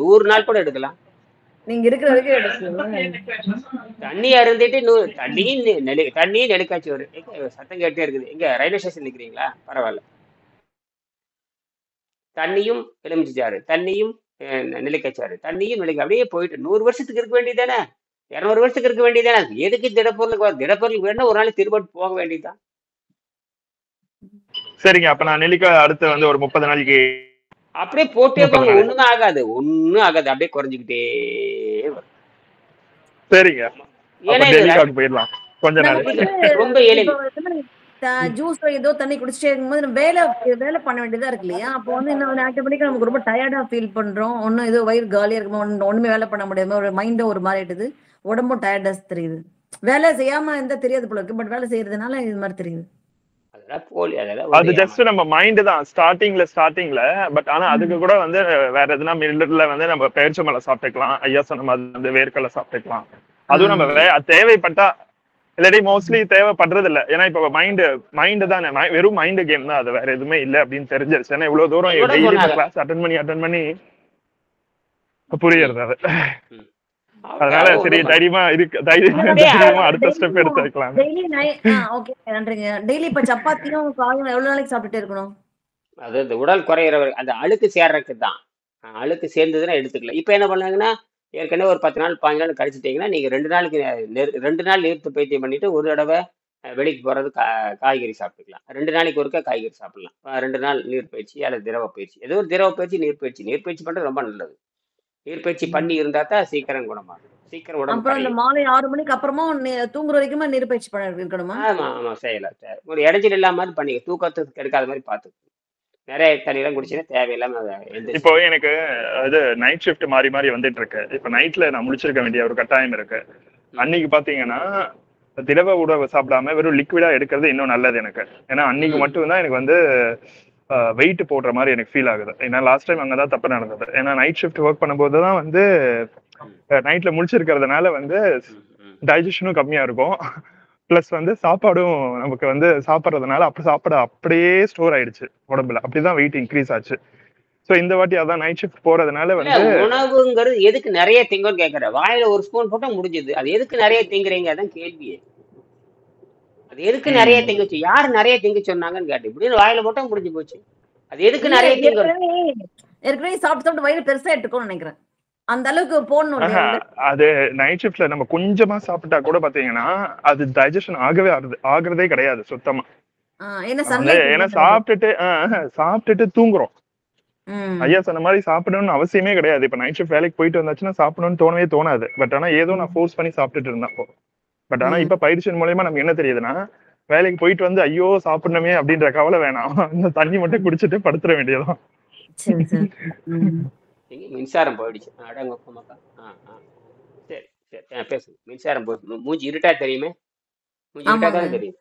100 நாள் கூட எடுக்கலாம். நீங்க இருக்கிற வரைக்கும் எடுக்கலாம். தண்ணி அருந்திட்டு தண்ணி நெல்லிக்காய்ச்சி ஒரு சத்தம் கேட்டே இருக்குது. எங்க ரயில்வே ஸ்டேஷன் நிக்கிறீங்களா? பரவாயில்ல. தண்ணியும் எலுமிச்சை தண்ணியும் நெல்லிக்காய்ச்சாறு, தண்ணியும் நெல்லிக்காய் அப்படியே போயிட்டு 100 வருஷத்துக்கு இருக்க வேண்டியதானே? 200 வருஷத்துக்கு இருக்க வேண்டியதானே? எதுக்கு திடப்பொருளுக்கு வேணும்? ஒரு நாள் திரும்ப போக வேண்டியதுதான். சரிங்க. அப்ப நான் நெல்லிக்காய் அடுத்து வந்து ஒரு 30 நாளைக்கு அப்படியே போட்டே போங்க. ஒண்ணும் ஆகாது. அப்படியே குறைஞ்சுக்கிட்டே வரும். சரிங்க. போயிடலாம் கொஞ்ச நாள். ரொம்ப எளிமை. ஜூஸ் ஏதோ தண்ணி குடிச்சிட்டே இருக்கும்போது வேலை பண்ண வேண்டியதா இருக்கு இல்லையா? அப்போ வந்து என்ன ஆட்டோமேட்டிக்கா நமக்கு ரொம்ப டயர்டா ஃபீல் பண்றோம். ஒன்னும் ஏதோ வயிறு காலியா இருக்கும், ஒண்ணுமே வேலை பண்ண முடியாம ஒரு மைண்டும் ஒரு மாதிரி ஆயிடுது, உடம்பும் டயர்டா தெரியுது. வேலை செய்யாம இருந்தா தெரியாது போல இருக்கு, பட் வேலை செய்யறதுனால இது மாதிரி தெரியுது. அது ஜஸ்ட் நம்ம மைண்ட் தான் ஸ்டார்டிங்ல. பட் ஆனா அதுக்கு கூட வந்து வேற எதுனா மில்லர்ல வந்து நம்ம பேரிச்சம்பழம் சாப்பிட்டுக்கலாம். ஐயா சொன்ன மாதிரி வந்து வேர்க்கடலை சாப்பிட்டுக்கலாம். அதுவும் நம்ம தேவைப்பட்டா இல்லாட்டி மோஸ்ட்லி தேவைப்படுறது இல்ல. ஏன்னா இப்ப மைண்ட் தானே, வெறும் மைண்ட் கேம் தான், அது வேற எதுவுமே இல்ல அப்படின்னு தெரிஞ்சிருச்சு. ஏன்னா இவ்வளவு தூரம் கூட டெய்லி சொன்னாங்க. கிளாஸ் அட்டன் பண்ணி புரியுறது அது. ம். அதனால அது சரி ஒண்ணும் தைரியமா தைரியமா அடுத்த ஸ்டெப் எடுத்து வைக்கலாம். டெய்லி ஓகே நன்றிங்க. டெய்லி இப்ப சப்பாத்தியும் காயும் எவ்வளவு நாளைக்கு சாப்பிட்டுட்டே இருக்கணும்? அது இந்த உடல் குறையிறவர் அந்த அழுக்கு சேர்றதுக்கு தான். அழுக்கு சேர்ந்ததுன்னா எடுத்துக்கலாம். இப்ப என்ன பண்ணாங்கன்னா, ஏற்கனவே ஒரு 10 நாள் 15 நாள் கழிச்சிட்டீங்கன்னா, நீங்க 2 நாளைக்கு 2 நாள் நீர்த்து பயிற்சியம் பண்ணிட்டு, ஒரு தடவை வெளிக்கு போறது காய்கறி சாப்பிட்டுக்கலாம். 2 நாளைக்கு ஒருக்கா காய்கறி சாப்பிடலாம். 2 நாள் நீர் பயிற்சி அல்லது திரவ பயிற்சி. ஏதோ ஒரு திரவ பயிற்சி, நீர் பயிற்சி. நீர் பயிற்சி பண்றது ரொம்ப நல்லது. நீர் பயிற்சி பண்ணி இருந்தா தான் சீக்கிரம் குணமாகும். சீக்கிரம் உடம்பு அப்புறம் இந்த கரையும். மாலை 6 மணிக்கு அப்புறமும் தூங்குற வரைக்குமா நீர்ப்பயிற்சி இருக்கணுமா? ஆமா, ஆமா செய்யலாம். ஒரு இடைஞ்சல் இல்லாம மாதிரி பண்ணிக்க. தூக்கத்துக்கு கெடுக்காத மாதிரி பார்த்துக்கணும். நிறைய தண்ணியெல்லாம் குடிச்சீங்கன்னா தேவையில்லாம இப்போ எந்திரிச்சு. எனக்கு அது நைட் ஷிஃப்ட் மாறி மாறி வந்துட்டு இருக்கு. இப்ப நைட்ல நான் முடிச்சிருக்க வேண்டிய ஒரு கட்டாயம் இருக்கு. அன்னைக்கு பாத்தீங்கன்னா திரவ உணவு சாப்பிடாம வெறும் லிக்விடா எடுக்கிறது இன்னும் நல்லது எனக்கு. ஏன்னா அன்னைக்கு மட்டும்தான் எனக்கு வந்து வெயிட் போடுற மாதிரி எனக்கு ஃபீல் ஆகுது. ஏன்னா லாஸ்ட் டைம் அங்கதான் தப்பு நடந்தது. ஏன்னா நைட் ஷிஃப்ட் ஒர்க் பண்ணும்போது தான் வந்து நைட்ல முடிச்சிருக்கிறதுனால வந்து டைஜஷனும் கம்மியா இருக்கும். பிளஸ் வந்து சாப்பாடும் நமக்கு வந்து சாப்பிட்றதுனால சாப்பாடு அப்படியே ஸ்டோர் ஆயிடுச்சு உடம்புல. அப்படிதான் வெயிட் இன்க்ரீஸ் ஆச்சு. சோ இந்த வாட்டி அதான் நைட் ஷிஃப்ட் போறதுனால வந்து உணவுங்கிறது எதுக்கு நிறைய திங்கன்னு கேக்குற. வாயில ஒரு ஸ்பூன் போட்டா முடிஞ்சது. அது எதுக்கு நிறைய திங்குறீங்க? அதான் கேள்வியே. அது எதுக்கு நிறைய திங்குச்சு? யாரு நிறைய திங்க சொன்னாங்கன்னு கேட்டு இப்படின்னு வாயில போட்டா முடிஞ்சு போச்சு. அது எதுக்கு நிறைய திங்க? ஏற்கனவே சாப்பிட்டு வயிறு பெருசா எடுத்துக்கோன்னு நினைக்கிறேன். அந்த அளவுக்கு போடணும். அது நைட் ஷிஃப்ட்ல நம்ம கொஞ்சமா சாப்பிட்டா கூட பாத்தீங்கன்னா அது டைஜஷன் ஆகுறதே கிடையாது சுத்தமா. ஏன்னா சாப்பிட்டுட்டு தூங்குறோம். ஐயா சொன்ன மாதிரி சாப்பிடணும்னு அவசியமே கிடையாது. இப்ப நைட் ஷிஃப்ட் வேலைக்கு போயிட்டு வந்தாச்சுன்னா சாப்பிடணும்னு தோணவே தோணாது. பட் ஆனா ஏதோ நான் ஃபோர்ஸ் பண்ணி சாப்பிட்டுட்டு இருந்தப்போ. பட் ஆனா இப்ப பயிற்சியின் மூலயமா நமக்கு என்ன தெரியுதுன்னா, வேலைக்கு போயிட்டு வந்து ஐயோ சாப்பிடணுமே அப்படின்ற கவலை வேணாம். அந்த தண்ணி மட்டும் குடிச்சிட்டு படுத்துற வேண்டியதான். மின்சாரம் போயிடுச்சு. அடங்கப்பா. சரி சரி பேசுங்க. மின்சாரம் போயிடுச்சு. மூஞ்சி இருட்டா தெரியுமே. மூஞ்சி இருட்டா தானே தெரியும்.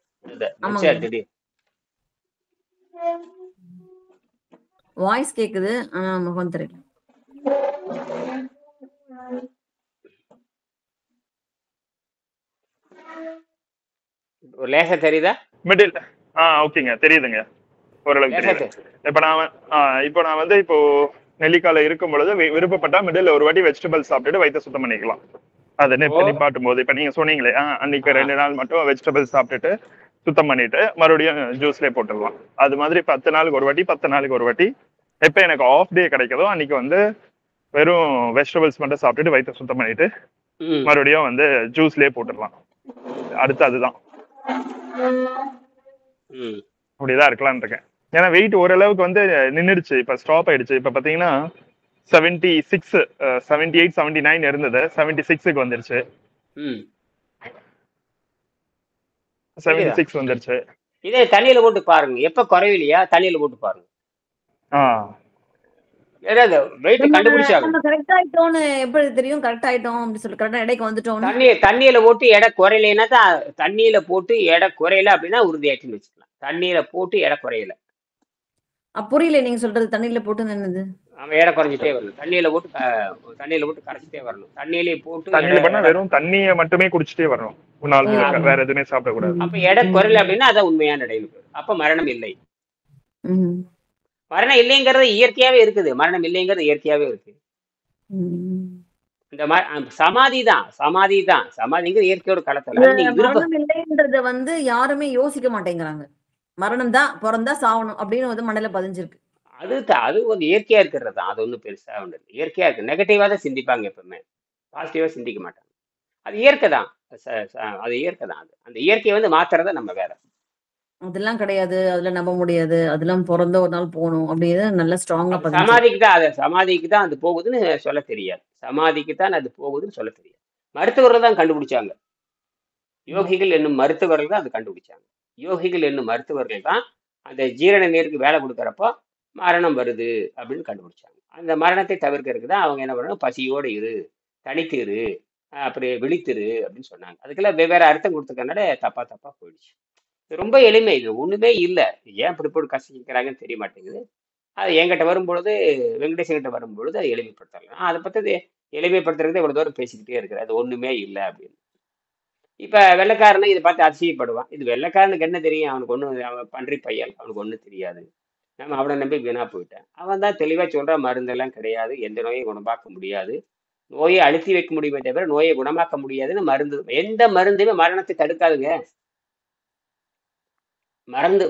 மின்சாரம் திடீர் வாய்ஸ் கேக்குது ஆனா முகம் தெரியல. ஒரு லேசா தெரியுதா? மிடில் ஓகேங்க தெரியுதுங்க ஓரளவுக்கு தெரியுது. இப்ப நான் வந்து இப்போ நெல்லிக்கால இருக்கும் பொழுது விருப்பப்பட்டா மிடில் ஒரு வாட்டி வெஜிடபிள் சாப்பிட்டுட்டு வயிற்று சுத்தம் பண்ணிக்கலாம். அதை நிப்பாட்டும் போது இப்ப நீங்க சொன்னீங்களே அன்னைக்கு 2 நாள் மட்டும் வெஜிடபிள் சாப்பிட்டுட்டு சுத்தம் பண்ணிட்டு மறுபடியும் ஜூஸ்லயே போட்டுடலாம். அது மாதிரி 10 நாளுக்கு ஒரு வாட்டி எப்ப எனக்கு ஆஃப் டே கிடைக்குதோ அன்னைக்கு வந்து வெறும் வெஜிடபிள்ஸ் மட்டும் சாப்பிட்டுட்டு வயிற்று சுத்தம் பண்ணிட்டு மறுபடியும் வந்து ஜூஸ்லயே போட்டுடலாம். அடுத்து அதுதான் அப்படிதான் இருக்கலாம்னு இருக்கேன். ஏன்னா வெயிட் ஓரளவுக்கு வந்து நின்றுடுச்சு. இப்ப ஸ்டாப் ஆயிடுச்சு. இப்ப பாத்தீங்கன்னா 76 78 79 இருந்தது. 76க்கு வந்துருச்சு. 76 வந்துருச்சு. இதே தண்ணியில போட்டு பாருங்க. எப்ப குறைவில்லையா தண்ணியில போட்டு பாருங்க. ஏதாவது வெயிட் கண்டுபிடிச்சாங்க. நம்ம கரெக்ட் ஆயிட்டோம்னு எப்படி தெரியும்? கரெக்ட் ஆயிட்டோம் அப்படி சொல்லி கரெக்டா எடைக்கு வந்துட்டோம். தண்ணியில போட்டு எடை குறையலைன்னா தான் தண்ணியில போட்டு எடை குறையல அப்படின்னா உறுதியாச்சுன்னு வச்சுக்கலாம். தண்ணியில போட்டு எடை குறையல. புரியல நீங்க சொல்றது. தண்ணியில போட்டு என்னது? அவன் எடை குறைஞ்சிட்டே வரணும். தண்ணியில போட்டு கரைச்சிட்டே வரணும். தண்ணியிலே போட்டு வெறும் தண்ணியை மட்டுமே குடிச்சிட்டே வரணும். வேற எதுவுமே சாப்பிடக்கூடாது. அப்ப எடை குறையல அப்படின்னா அதான் உண்மையான எடை. அப்ப மரணம் இல்லை. மரணம் இல்லைங்கிறது இயற்கையாவே இருக்குது. மரணம் இல்லைங்கிறது இயற்கையாவே இருக்கு. இந்த சமாதி தான் சமாதிங்கிற இயற்கையோட களத்துல மரணம் இல்லைன்றத வந்து யாருமே யோசிக்க மாட்டேங்கிறாங்க. மரணம் தான், பிறந்தா சாவணும் அப்படின்னு வந்து மண்டையில பதிஞ்சிருக்கு. அது ஒரு இயற்கையா இருக்கிறது தான். அது ஒன்றும் பெருசா ஒன்று இயற்கையா இருக்கு. நெகட்டிவா தான் சிந்திப்பாங்க எப்பவுமே. பாசிட்டிவா சிந்திக்க மாட்டாங்க. அது இயற்கை தான். அது இயற்கை தான். அந்த இயற்கையை வந்து மாத்துறத நம்ம வேற. அதெல்லாம் கிடையாது, அதுல நம்ப முடியாது, அதெல்லாம் பிறந்த ஒரு நாள் போகணும் அப்படின்னு நல்லா ஸ்ட்ராங்கா சமாதிக்கு தான் அது போகுதுன்னு சொல்ல தெரியாது. சமாதிக்கு தான் அது போகுதுன்னு சொல்ல தெரியாது. மருத்துவர்கள் தான் கண்டுபிடிச்சாங்க. யோகிகள் என்னும் மருத்துவர்கள் தான் அது கண்டுபிடிச்சாங்க. யோகிகள் என்னும் மருத்துவர்கள் தான் அந்த ஜீரண நீருக்கு வேலை கொடுக்கறப்போ மரணம் வருது அப்படின்னு கண்டுபிடிச்சாங்க. அந்த மரணத்தை தவிர்க்கிறதுக்கு தான் அவங்க என்ன பண்ணாங்க, பசியோடு இரு, தனித்து இரு, அப்படி விழித்திரு அப்படின்னு சொன்னாங்க. அதுக்கெல்லாம் வெவ்வேறு அர்த்தம் கொடுத்துக்கனால தப்பா போயிடுச்சு. ரொம்ப எளிமை. இது ஒண்ணுமே இல்லை. ஏன் இப்படி போட்டு கஷ்டிக்கிறாங்கன்னு தெரிய மாட்டேங்குது. அது என்கிட்ட வரும்பொழுது, வெங்கடேசன் கிட்ட வரும்பொழுது அதை எளிமைப்படுத்தலாம். அதை பத்தி எளிமைப்படுத்துறது இவ்வளவு தூரம் பேசிக்கிட்டே இருக்கிறேன். அது ஒண்ணுமே இல்லை அப்படின்னு. இப்ப வெள்ளைக்காரனை இதை பார்த்து அதிசயப்படுவான். இது வெள்ளைக்காரனுக்கு என்ன தெரியும்? அவனுக்கு ஒண்ணும், அவன் பன்றி பயல், அவனுக்கு ஒண்ணும் தெரியாது. நம்ம அவனை நம்பி வீணா போயிட்டேன். அவன் தான் தெளிவா சொல்றான், மருந்தெல்லாம் கிடையாது, எந்த நோயும் குணமாக்க முடியாது, நோயை அழுத்தி வைக்க முடியுமே தவிர நோயை குணமாக்க முடியாதுன்னு. மருந்து, எந்த மருந்துமே மரணத்தை தடுக்காதுங்க.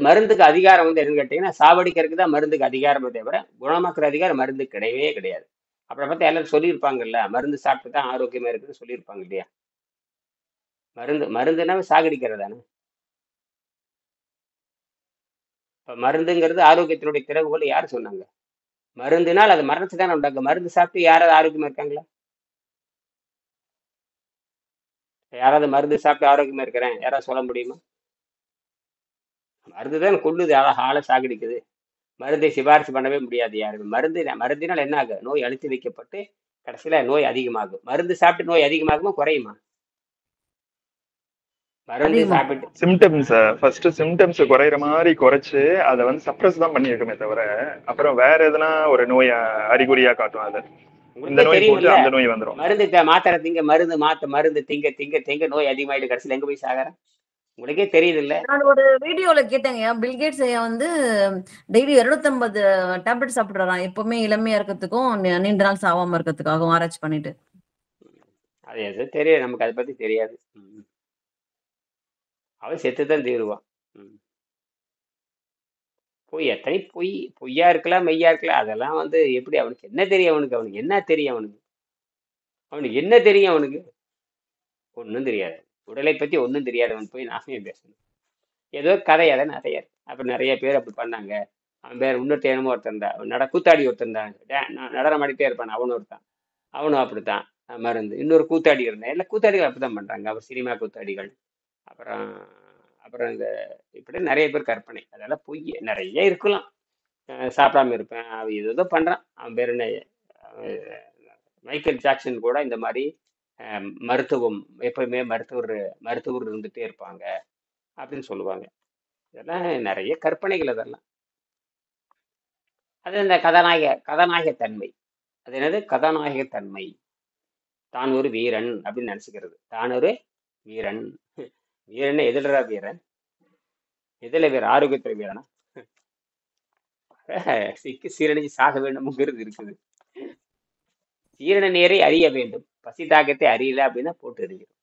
மருந்துக்கு அதிகாரம் வந்து என்னன்னு கேட்டீங்கன்னா, சாவடிக்கிறதுக்கு தான் மருந்துக்கு அதிகாரமே தவிர குணமாக்குற அதிகாரம் மருந்து கிடையவே கிடையாது. அப்புறம் பார்த்தா எல்லாரும் சொல்லியிருப்பாங்கல்ல, மருந்து சாப்பிட்டு தான் ஆரோக்கியமா இருக்குன்னு சொல்லியிருப்பாங்க இல்லையா? மருந்துன்னா சாகடிக்கிறதானே. இப்ப மருந்துங்கிறது ஆரோக்கியத்தினுடைய திறவுகோல் யார் சொன்னாங்க? மருந்துனால் அது மரணத்தை தானே உண்டாங்க. மருந்து சாப்பிட்டு யாராவது ஆரோக்கியமா இருக்காங்களா? யாராவது மருந்து சாப்பிட்டு ஆரோக்கியமா இருக்கிறேன் யாராவது சொல்ல முடியுமா? மருந்து தான் கொள்ளுது, ஆளை சாகடிக்குது. மருந்தை சிபாரிசு பண்ணவே முடியாது யாருமே. மருந்தினால் என்ன ஆகும்? நோய் அழுத்தி வைக்கப்பட்டு கடைசியில நோய் அதிகமாகும். மருந்து சாப்பிட்டு நோய் அதிகமாகுமா குறையுமா? மருந்து அதிகமா சாப்பிட்டு சிம்டம்ஸ் ஃபர்ஸ்ட் சிம்டம்ஸ் குறையிற மாதிரி குறைச்சு அதை வந்து சப்ரஸ் தான் பண்ணியிருக்குமே தவிர அப்புறம் வேற எதுனா ஒரு நோய் அறிகுறியா காட்டும். அது இந்த உங்களுக்கே நோய் போட்டு தெரியுமில்ல, அந்த நோய் வந்துடும். மருந்து மாத்திரை திங்க, மருந்து திங்க திங்க திங்க நோய் அதிகமாயிட்டு கடைசியில் எங்க போய் சாகற? உங்களுக்கே தெரியுது இல்ல? நான் ஒரு வீடியோல கேட்டேங்க, பில்கேட்ஸ் ஐயா வந்து டெய்லி 250 டேப்லெட் சாப்பிடுறாராம், எப்பவுமே இளமையா இருக்கிறதுக்கும் நீண்ட நாள் சாவாம இருக்கிறதுக்காகவும் ஆராய்ச்சி பண்ணிட்டு. அது எது தெரியாது, நமக்கு அதை பத்தி தெரியாது. அவன் செத்துதான் தீருவான். எத்தனை பொய்யா இருக்கலாம், மெய்யா இருக்கலாம், அதெல்லாம் வந்து எப்படி? அவனுக்கு என்ன தெரியும்? அவனுக்கு என்ன தெரியும்? அவனுக்கு என்ன தெரியும்? அவனுக்கு ஒன்றும் தெரியாது. உடலை பத்தி ஒன்றும் தெரியாதவன் போய் நாமே பேசணும். ஏதோ கதையாத நிறைய. அப்புறம் நிறைய பேர் அப்படி பண்ணாங்க. அவன் பேர் இன்னொருத்த என்னமோ ஒருத்தன் இருந்தான், கூத்தாடி ஒருத்தன் தான், நடனம் ஆடிட்டே இருப்பான், அவனும் ஒருத்தான், அவனும் அப்படித்தான். மருந்து இன்னொரு கூத்தாடி இருந்தேன். எல்லா கூத்தாடிகள் அப்படித்தான் பண்றாங்க. அவர் சினிமா கூத்தாடிகள். அப்புறம் அப்புறம் இந்த இப்படி நிறைய பேர் கற்பனை, அதெல்லாம் பொய் நிறைய இருக்கலாம். சாப்பிடாம இருப்பேன், அவன் ஏதோ பண்றான். அவன் பேர் என்ன, மைக்கேல் ஜாக்சன் கூட இந்த மாதிரி மருத்துவம், எப்பவுமே மருத்துவர் இருந்துட்டே இருப்பாங்க அப்படின்னு சொல்லுவாங்க. இதெல்லாம் நிறைய கற்பனைகள். அதெல்லாம் அது இந்த கதாநாயகத்தன்மை. அது என்னது? கதாநாயகத்தன்மை. தான் ஒரு வீரன் அப்படின்னு நினைச்சுக்கிறது. தான் ஒரு வீரன். வீரன் எதிர வீரன், எதிர வீரன், ஆரோக்கியத்துல வீரனா? சிக்கு சீரணிஞ்சு சாக வேண்டும்ங்கிறது இருக்குது. சீரண நேரை அறிய வேண்டும், பசி தாக்கத்தை அறியல அப்படின்னா போட்டு எறிஞ்சிடும்.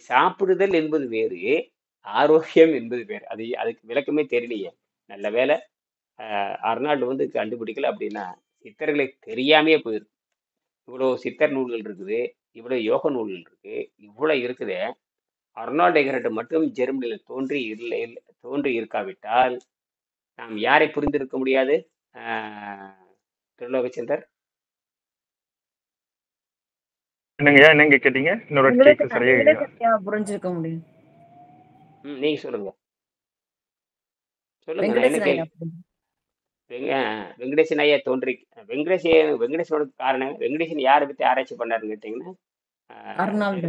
சாப்பிடுதல் என்பது வேறு, ஆரோக்கியம் என்பது வேறு. அதுக்கு விளக்கமே தெரியலையே. நல்ல வேலை அர்னால்டு வந்து கண்டுபிடிக்கல, அப்படின்னா சித்தர்களை தெரியாமையே போயிருக்கு. இவ்வளவு சித்தர் நூல்கள் இருக்குது, இவ்வளவு யோக நூல்கள் இருக்கு, இவ்வளவு இருக்குது. அர்னால்டு எகரட் மட்டும் ஜெர்மனியில் தோன்றி இருக்காவிட்டால் நாம் யாரை புரிந்திருக்க முடியாது? திருலோகச்சந்தர் என்னங்க கேட்டீங்க? புரிஞ்சிருக்க முடியும். நீங்க சொல்லுங்க. வெங்கடேசன் ஐயா தோன்றி, வெங்கடேசனோட காரணம், வெங்கடேசன் யாரை பத்தி ஆராய்ச்சி பண்ணாருன்னு கேட்டீங்கன்னா, அர்னால்டு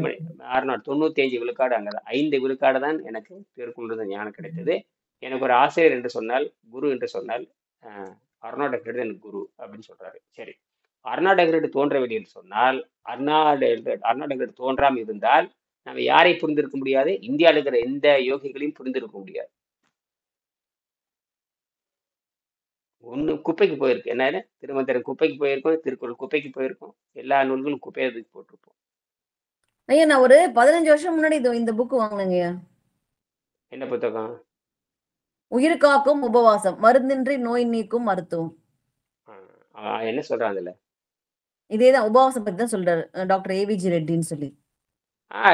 95 விழுக்காடு அங்கதான். 5 விழுக்காடு தான் எனக்கு திருக்குறள் ஞானம் கிடைத்தது. எனக்கு ஒரு ஆசிரியர் என்று சொன்னால், குரு என்று சொன்னால் அர்னால்டு எகரட் எனக்கு குரு அப்படின்னு சொல்றாரு. சரி, அர்னால்டு எகரட் தோன்றவில்லை என்று சொன்னால், அர்னால்டு எகரட் தோன்றாமல் இருந்தால் நம்ம யாரை புரிந்திருக்க முடியாது? இந்தியாவில் இருக்கிற எந்த யோகிகளையும் புரிந்திருக்க முடியாது. ஒண்ணு குப்பைக்கு போயிருக்கு. என்ன, திருமந்திரம் குப்பைக்கு போயிருக்கோம், திருக்குறள் குப்பைக்கு போயிருக்கோம், எல்லா நூல்களும் குப்பையதுக்கு போட்டிருப்போம். ஐயா, நான் ஒரு 15 வருஷம் முன்னாடி இந்த புக் வாங்கினேங்க. என்ன புத்தகம்? உயிர் காக்கும் உபவாசம், மருந்தின்றி நோய் நீக்கும் மருத்துவம். என்ன சொல்றான் அதுல? இதேதான், உபவாசம் பத்தி தான் சொல்றாரு டாக்டர் ஏவிஜி ரெட்டின்னு சொல்லி.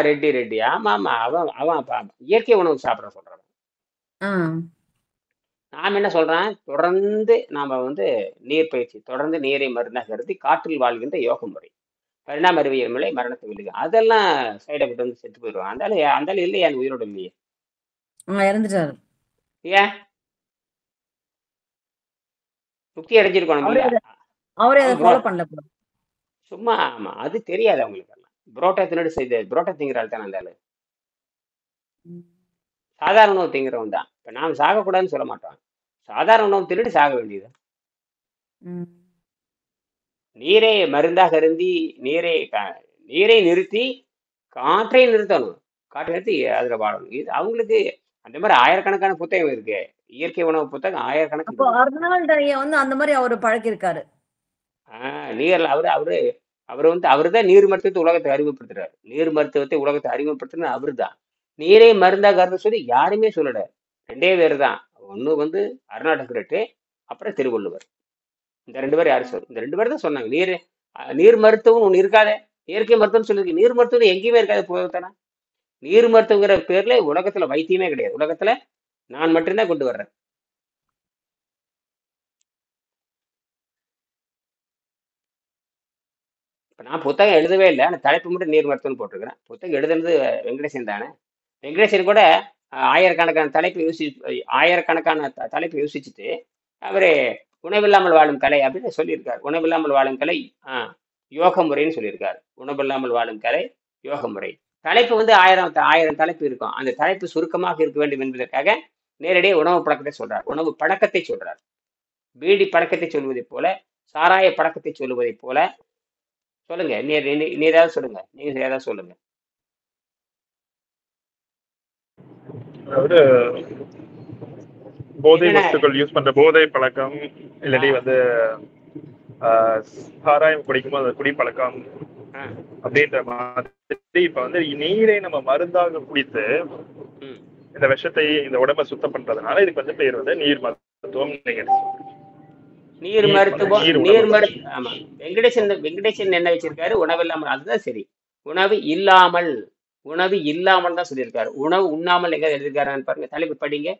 ரெட்டி. ஆமா ஆமா, அவன் இயற்கை உணவு சாப்பிட சொல்றான். நாம் என்ன சொல்றேன்? தொடர்ந்து நாம வந்து நீர் பயிற்சி, தொடர்ந்து நீரை மருந்தாக கருதி காற்றில் வாழ்கின்ற யோக முறை, பரிணாம அறிவியல் முறை, மரணத்தை விழுகு, அதெல்லாம் சைடு எஃபெக்ட் வந்து செத்து போயிடுவான். அந்த இல்லையா, என் உயிரோட இல்லையே, இறந்துட்டாரு. ஏன் முக்கிய அடைஞ்சிருக்கணும்? சும்மா. ஆமா, அது தெரியாது அவங்களுக்கு. எல்லாம் புரோட்டா தின்னு செய்த புரோட்டா திங்கிறாள் தானே அந்த ஆளு. சாதாரண உணவு திங்கிறவன் தான். இப்ப நாம் சாகக்கூடாதுன்னு சொல்ல மாட்டோம். சாதாரண உணவு திருடி சாக வேண்டியது. நீரை மருந்தாக அருந்தி நீரை நிறுத்தி காற்றை நிறுத்தணும். காட்டு நிறுத்தி அதில் வாழணும். இது அவங்களுக்கு அந்த மாதிரி ஆயிரக்கணக்கான புத்தகம் இருக்கு. இயற்கை உணவு புத்தகம் ஆயிரக்கணக்கு அப்போ இருக்குது. அர்னால்ட் ஐயா வந்து அந்த மாதிரி அவரு பழக்கிருக்காரு. நீர்ல அவரு அவரு அவர் வந்து அவரு தான் நீர் மருத்துவத்தை உலகத்தை அறிமுகப்படுத்துறாரு. நீர் மருத்துவத்தை உலகத்தை அறிமுகப்படுத்துறது அவரு தான். நீரே மருந்தா கருத சொல்லி யாருமே சொல்லல. 2 பேர் தான். ஒண்ணு வந்து அர்னால்ட் ஹெக்ரேட்டு, அப்புறம் திருவள்ளுவர். இந்த 2 பேர் யாரு இந்த 2 பேர் தான் சொன்னாங்க. நீர் மருத்துவம் ஒண்ணு இருக்காதே. இயற்கை மருத்துவம் சொல்லிருக்கு. நீர் மருத்துவம் எங்கேயுமே இருக்காது போதானே. நீர் மருத்துவங்கிற பேர்ல உலகத்துல வைத்தியமே கிடையாது. உலகத்துல நான் மட்டும்தான் கொண்டு வர்றேன். இப்ப நான் புத்தகம் எழுதவே இல்லை. ஆனா தலைப்பு மட்டும் நீர் மருத்துவம்னு போட்டிருக்கிறேன். புத்தகம் எழுதுனது வெங்கடேசன் தானே. வெங்கடேசன் கூட ஆயிரக்கணக்கான தலைப்பு யோசிச்சுட்டு அவரு உணவில்லாமல் வாழும் கலை அப்படின்னு சொல்லியிருக்காரு. உணவில்லாமல் வாழும் கலை யோக முறைன்னு சொல்லியிருக்காரு. உணவில்லாமல் வாழும் கலை யோக முறை. தலைப்பு வந்து ஆயிரம் தலைப்பு இருக்கும். அந்த தலைப்பு சுருக்கமாக இருக்க வேண்டும் என்பதற்காக நேரடியாக உணவு பழக்கத்தை சொல்றார். உணவு பழக்கத்தை சொல்றார். பீடி பழக்கத்தை சொல்வதை போல, சாராய பழக்கத்தை சொல்லுவதை போல. சொல்லுங்க, நீ ஏதாவது சொல்லுங்க, நீங்க ஏதாவது சொல்லுங்க. அதாவது போதை வஸ்துக்கள் யூஸ் பண்ற போதை பழக்கம், இல்லாட்டி வந்து சாராயம் குடிக்கும்போது அந்த குடிப்பழக்கம் அப்படின்ற மாதிரி இப்ப வந்து நீரை நம்ம மருந்தாக குடித்து இந்த விஷத்தை இந்த உடம்ப சுத்தம் பண்றதுனால இதுக்கு வந்து பேர் வந்து நீர் மருத்துவம். நீர் மருத்துவம், ஆமா. வெங்கடேசன் என்ன வச்சிருக்காரு? உணவு இல்லாமல். அதுதான் சரி. உணவு இல்லாமல் தான் சொல்லியிருக்காரு. உணவு உண்ணாமல் எங்க எழுதிருக்காரு பாருங்க. தலைப்பு படிங்க.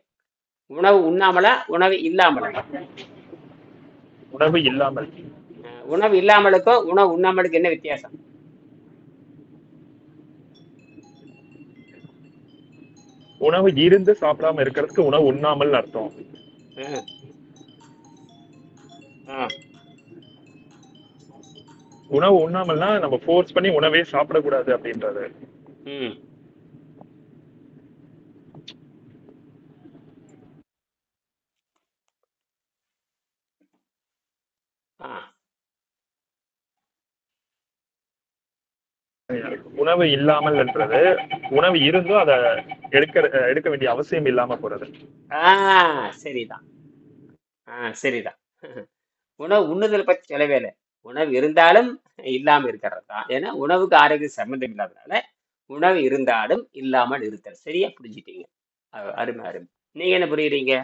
உணவு உண்ணாமலா, உணவு இல்லாமலா? உணவு இல்லாமல். உணவு இல்லாமலுக்கும் உணவு உண்ணாமலுக்கு என்ன வித்தியாசம்? உணவு இருந்து சாப்பிடாம இருக்கிறதுக்கு உணவு உண்ணாமல் அர்த்தம். உணவு உண்ணாமல்னா நம்ம ஃபோர்ஸ் பண்ணி உணவே சாப்பிடக்கூடாது அப்படின்றது. உணவு இல்லாமல் என்றது உணவு இருந்தும் அதை எடுக்க வேண்டிய அவசியம் இல்லாம போறது. சரிதான். சரிதான். உணவு உண்ணுதல் பத்தி சொல்லவே இல்லை. உணவு இருந்தாலும் இல்லாம இருக்கிறது தான். ஏன்னா உணவுக்கு ஆரோக்கிய சம்பந்தம் இல்லாதனால உணவு இருந்தாலும் இல்லாமல் இருத்தல். சரியா புரிஞ்சுட்டீங்க? அருமை அருமை. நீங்க என்ன புரியுறீங்க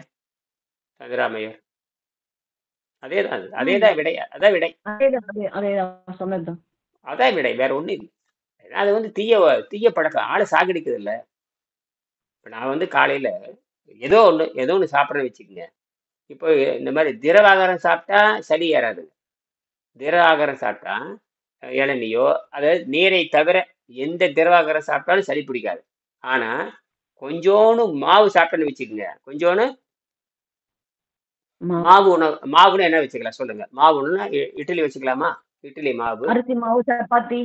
சந்திராமையர்? அதேதான் அதேதான் விடை. அதான் விடை. அதான் விடை, வேற ஒண்ணு இல்லை. அது வந்து தீய பழக்கம். ஆளை சாகடிக்குது இல்ல. இப்ப நான் வந்து காலையில ஏதோ ஒண்ணு சாப்பிட்றேன்னு வச்சுக்கோங்க. இப்போ இந்த மாதிரி திரவ ஆகாரம் சாப்பிட்டா சளி ஏறாது. திரவ ஆகாரம் சாப்பிட்டா இளநியோ, அதாவது நீரை தவிர எந்த திரவ ஆகாரம் சாப்பிட்டாலும் சளி பிடிக்காது. ஆனா கொஞ்சோன்னு மாவு சாப்பிட்டேன்னு வச்சுக்கோங்க. கொஞ்சோன்னு மாவுன்னு என்ன வச்சுக்கலாம் சொல்லுங்க? மாவுன்னா இட்லி வச்சுக்கலாமா? இட்லி மாவு, அரிசி மாவு, சப்பாத்தி.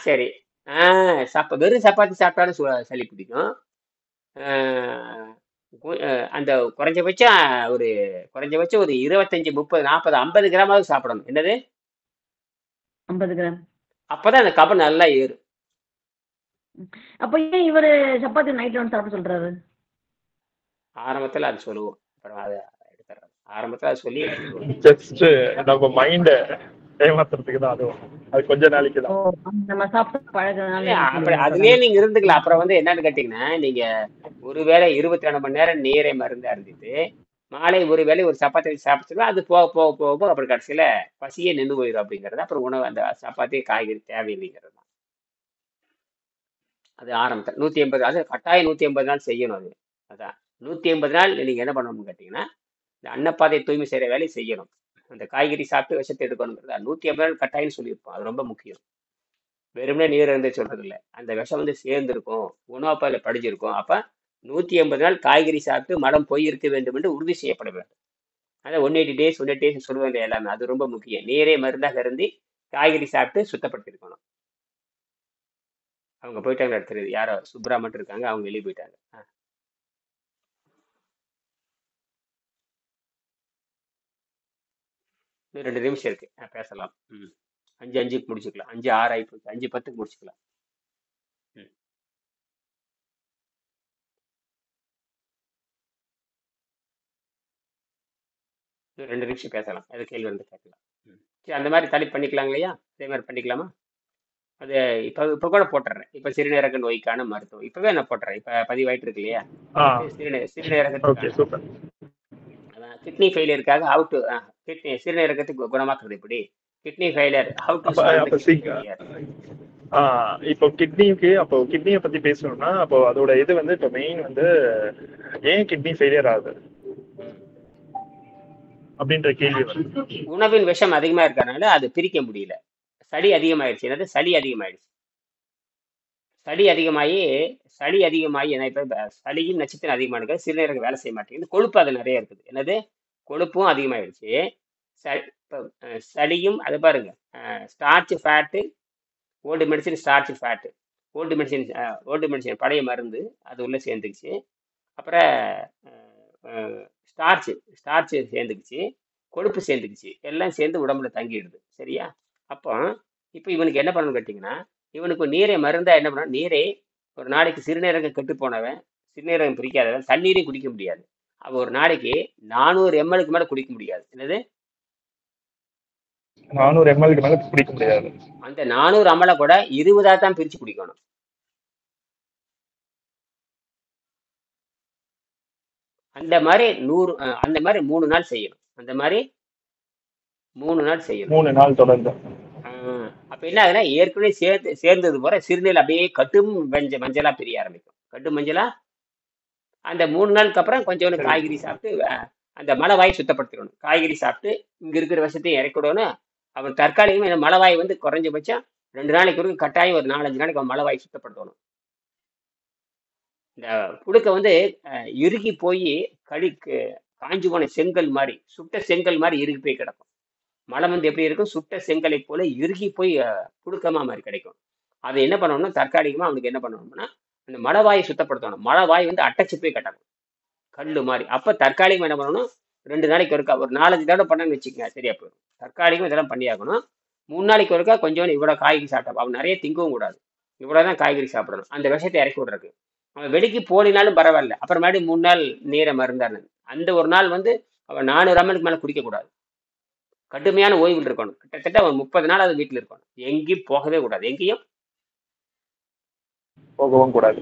சரி. வெறும் சப்பாத்தி சாப்பிட்டாலும் சளி பிடிக்கும். அந்த குறைஞ்சபட்சம் ஒரு 25, 30, 40, 50 கிராமாவது சாப்பிடணும். என்னது? 50 கிராம். அப்பதான் அந்த கபம் நல்லா ஏறும். அப்ப ஏன் இவரு சப்பாத்தி நைட்ல வந்து சாப்பிட சொல்றாரு? ஆரம்பத்துல அது சொல்லுவோம். அப்புறம் அதை எடுத்துறோம். ஆரம்பத்துல அது சொல்லி ஜஸ்ட் நம்ம மைண்ட ஏமாத்துறதுக்கு தான். அது கொஞ்ச நாளைக்கு தான். நம்ம சாப்பிட்டு பழகுறதுனால அதுலயே நீங்க இருந்துக்கலாம். அப்புறம் வந்து என்னன்னு கேட்டீங்கன்னா, நீங்க ஒருவேளை 22 மணி நேரம் நீரை மருந்து அருந்திட்டு மாலை ஒருவேளை ஒரு சப்பாத்தி சாப்பிட்டு அது போக போக போக போக அப்புறம் கடைசியில பசியே நின்று போயிடும் அப்படிங்கிறது. அப்புறம் உணவு அந்த சப்பாத்தி காய்கறி தேவையில்லைங்கிறது தான். அது ஆரம்பத்தில் 180, அது கட்டாயம் 180 நாள் செய்யணும். அதான் 180 நாள் நீங்க என்ன பண்ணணும்னு கேட்டீங்கன்னா, இந்த அன்னப்பாதை தூய்மை செய்யற வேலையை செய்யணும். அந்த காய்கறி சாப்பிட்டு விஷத்தை எடுக்கணுங்கிறது 180 நாள் கட்டாயம்னு சொல்லியிருப்போம். அது ரொம்ப முக்கியம். வெறுமனே நீர் இருந்து சொல்றது இல்லை. அந்த விஷம் வந்து சேர்ந்திருக்கும், உணவுப்பால படிஞ்சிருக்கும். அப்ப 180 நாள் காய்கறி சாப்பிட்டு மலம் போய் இருக்க வேண்டும் என்று உறுதி செய்யப்பட வேண்டும். அதான் 180 டேஸ் சொல்லுவாங்க எல்லாமே. அது ரொம்ப முக்கியம். நீரே மருந்தாக இருந்து காய்கறி சாப்பிட்டு சுத்தப்படுத்திருக்கணும். அவங்க போயிட்டாங்க. தெரியுது யாரோ சுப்ராமன் இருக்காங்க, அவங்க வெளியே போயிட்டாங்க. இன்னும் 2 நிமிஷம் இருக்கு, பேசலாம். 5:05 முடிச்சுக்கலாம். 5:06 ஆகி போச்சு. 5:10 முடிச்சுக்கலாம். இன்னும் 2 நிமிஷம் பேசலாம். அது கேள்வி வந்து கேட்கலாம். சரி, அந்த மாதிரி தலைப்பு பண்ணிக்கலாம் இல்லையா? அதே மாதிரி பண்ணிக்கலாமா? அது இப்போ கூட போட்டுறேன். இப்போ சிறுநீரக நோய்க்கான மருத்துவம் இப்பவே நான் போட்டுறேன். இப்போ பதிவாயிட்டு இருக்கு இல்லையா? ஓகே சிறுநீரகத்துக்கான சூப்பர். அதான் கிட்னி ஃபெயிலியருக்காக ஹவு டு கிட்னி சிறுநீரகத்துக்கு குணமாக்குறது எப்படி? கிட்னி ஃபெயிலியர் ஹவு டு அப்ப சால்வ் த அப்ப கிட்னி ஃபெயிலியர். இப்போ கிட்னியை பத்தி பேசணும்னா அப்போ அதோட இது வந்து இப்போ மெயின் வந்து ஏன் கிட்னி ஃபெயிலியர் ஆகுது அப்படின்ற கேள்வி வருது. உணவின் விஷம் அதிகமா இருக்கறனால அது பிரிக்க முடியல. சளி அதிகமாயிடுச்சு. என்னது? சளி அதிகமாயிடுச்சு. சளி அதிகமாகி என்ன இப்ப சளியும் நச்சுத்தன் அதிகமானது சிறுநீரகம் வேலை செய்ய மாட்டேங்குது. கொழுப்பு அது நிறைய இருக்குது. என்னது? கொழுப்பும் அதிகமாயிடுச்சு. சளியும் அது பாருங்க, starch fat, old medicine starch fat, old medicine பழைய மருந்து அது உள்ள சேர்ந்துக்குச்சு. அப்புறம் ஸ்டார்ச் சேர்ந்துக்குச்சு, கொழுப்பு சேர்ந்துக்குச்சு, எல்லாம் சேர்ந்து உடம்புல தங்கிடுது. சரியா? அப்போ இப்போ இவனுக்கு என்ன பண்ணணும்னு கேட்டிங்கன்னா, இவனுக்கு நீரை மருந்தா என்ன பண்ணணும்? நீரை ஒரு நாளைக்கு சிறுநீரகம் கெட்டு போனவன், சிறுநீரகம் பிரிக்காதவன் தண்ணீரையும் குடிக்க முடியாது. அவன் ஒரு நாளைக்கு 400 ml மேல குடிக்க முடியாது. என்னது? 400 ml மேல குடிக்க முடியாது. அந்த 400 ml கூட 20 தான் பிரிச்சு குடிக்கணும். அந்த மாதிரி 3 நாள் செய்யணும். அந்த மாதிரி 3 நாள் செய்யணும். 3 நாள் தொடர்ந்து. அப்ப என்ன ஆகுதுன்னா, ஏற்கனவே சேர்ந்தது போற சிறுநீர் அப்படியே கட்டும் மஞ்சளா பிரிய ஆரம்பிக்கும். கட்டும் மஞ்சளா அந்த 3 நாளுக்கு அப்புறம் கொஞ்சம் காய்கறி சாப்பிட்டு அந்த மலவாயை சுத்தப்படுத்திடணும். காய்கறி சாப்பிட்டு இங்க இருக்கிற விஷத்தையும் இறக்கிடணும். அவன் தற்காலிகமா இந்த மலவாய் வந்து குறைஞ்சபட்சம் 2 நாளைக்கு வரைக்கும் கட்டாயம் ஒரு 4-5 நாளைக்கு அவன் மலவாய் சுத்தப்படுத்தணும். இந்த புழுக்க வந்து இறுகி போய் காஞ்சி போன செங்கல் மாதிரி, சுட்ட செங்கல் மாதிரி இறுகி போய் கிடக்கும். மலம் வந்து எப்படி இருக்கும்? சுட்ட செங்கலை போல இறுகி போய் புழுக்கமா மாதிரி கிடைக்கும். அதை என்ன பண்ணணும்னா, தற்காலிகமா அவனுக்கு என்ன பண்ணணும்னா, அந்த மலவாயை சுத்தப்படுத்தணும். மலவாய் வந்து அடைச்சு போய் கட்டணும், கல்லு மாதிரி. அப்ப தற்காலிகமா என்ன பண்ணணும்? 2 நாளைக்கு ஒருக்கா ஒரு 4-5 தடவை பண்ணணும்னு வச்சுக்கங்க, சரியா போயிடும். தற்காலிகமா இதெல்லாம் பண்ணியாகணும். 3 நாளைக்கு ஒருக்கா கொஞ்சம் இவ்வளவு காய்கறி சாப்பிட்டா, அவன் நிறைய திங்கவும் கூடாது, இவ்வளவுதான் காய்கறி சாப்பிடணும். அந்த விஷயத்தை இறக்கி விடுறது. அவன் வெளிக்கு போனாலும் பரவாயில்ல, அப்புறமாடி 3 நாள் நீரை மருந்தாரு. அந்த ஒரு நாள் வந்து அவன் 400 ml மேல குடிக்க கூடாது. கடுமையான ஓய்வில் இருக்கணும். கிட்டத்தட்ட அவன் 30 நாள் அது வீட்டுல இருக்கணும். எங்கேயும் போகவே கூடாது, எங்கேயும் போகவும் கூடாது.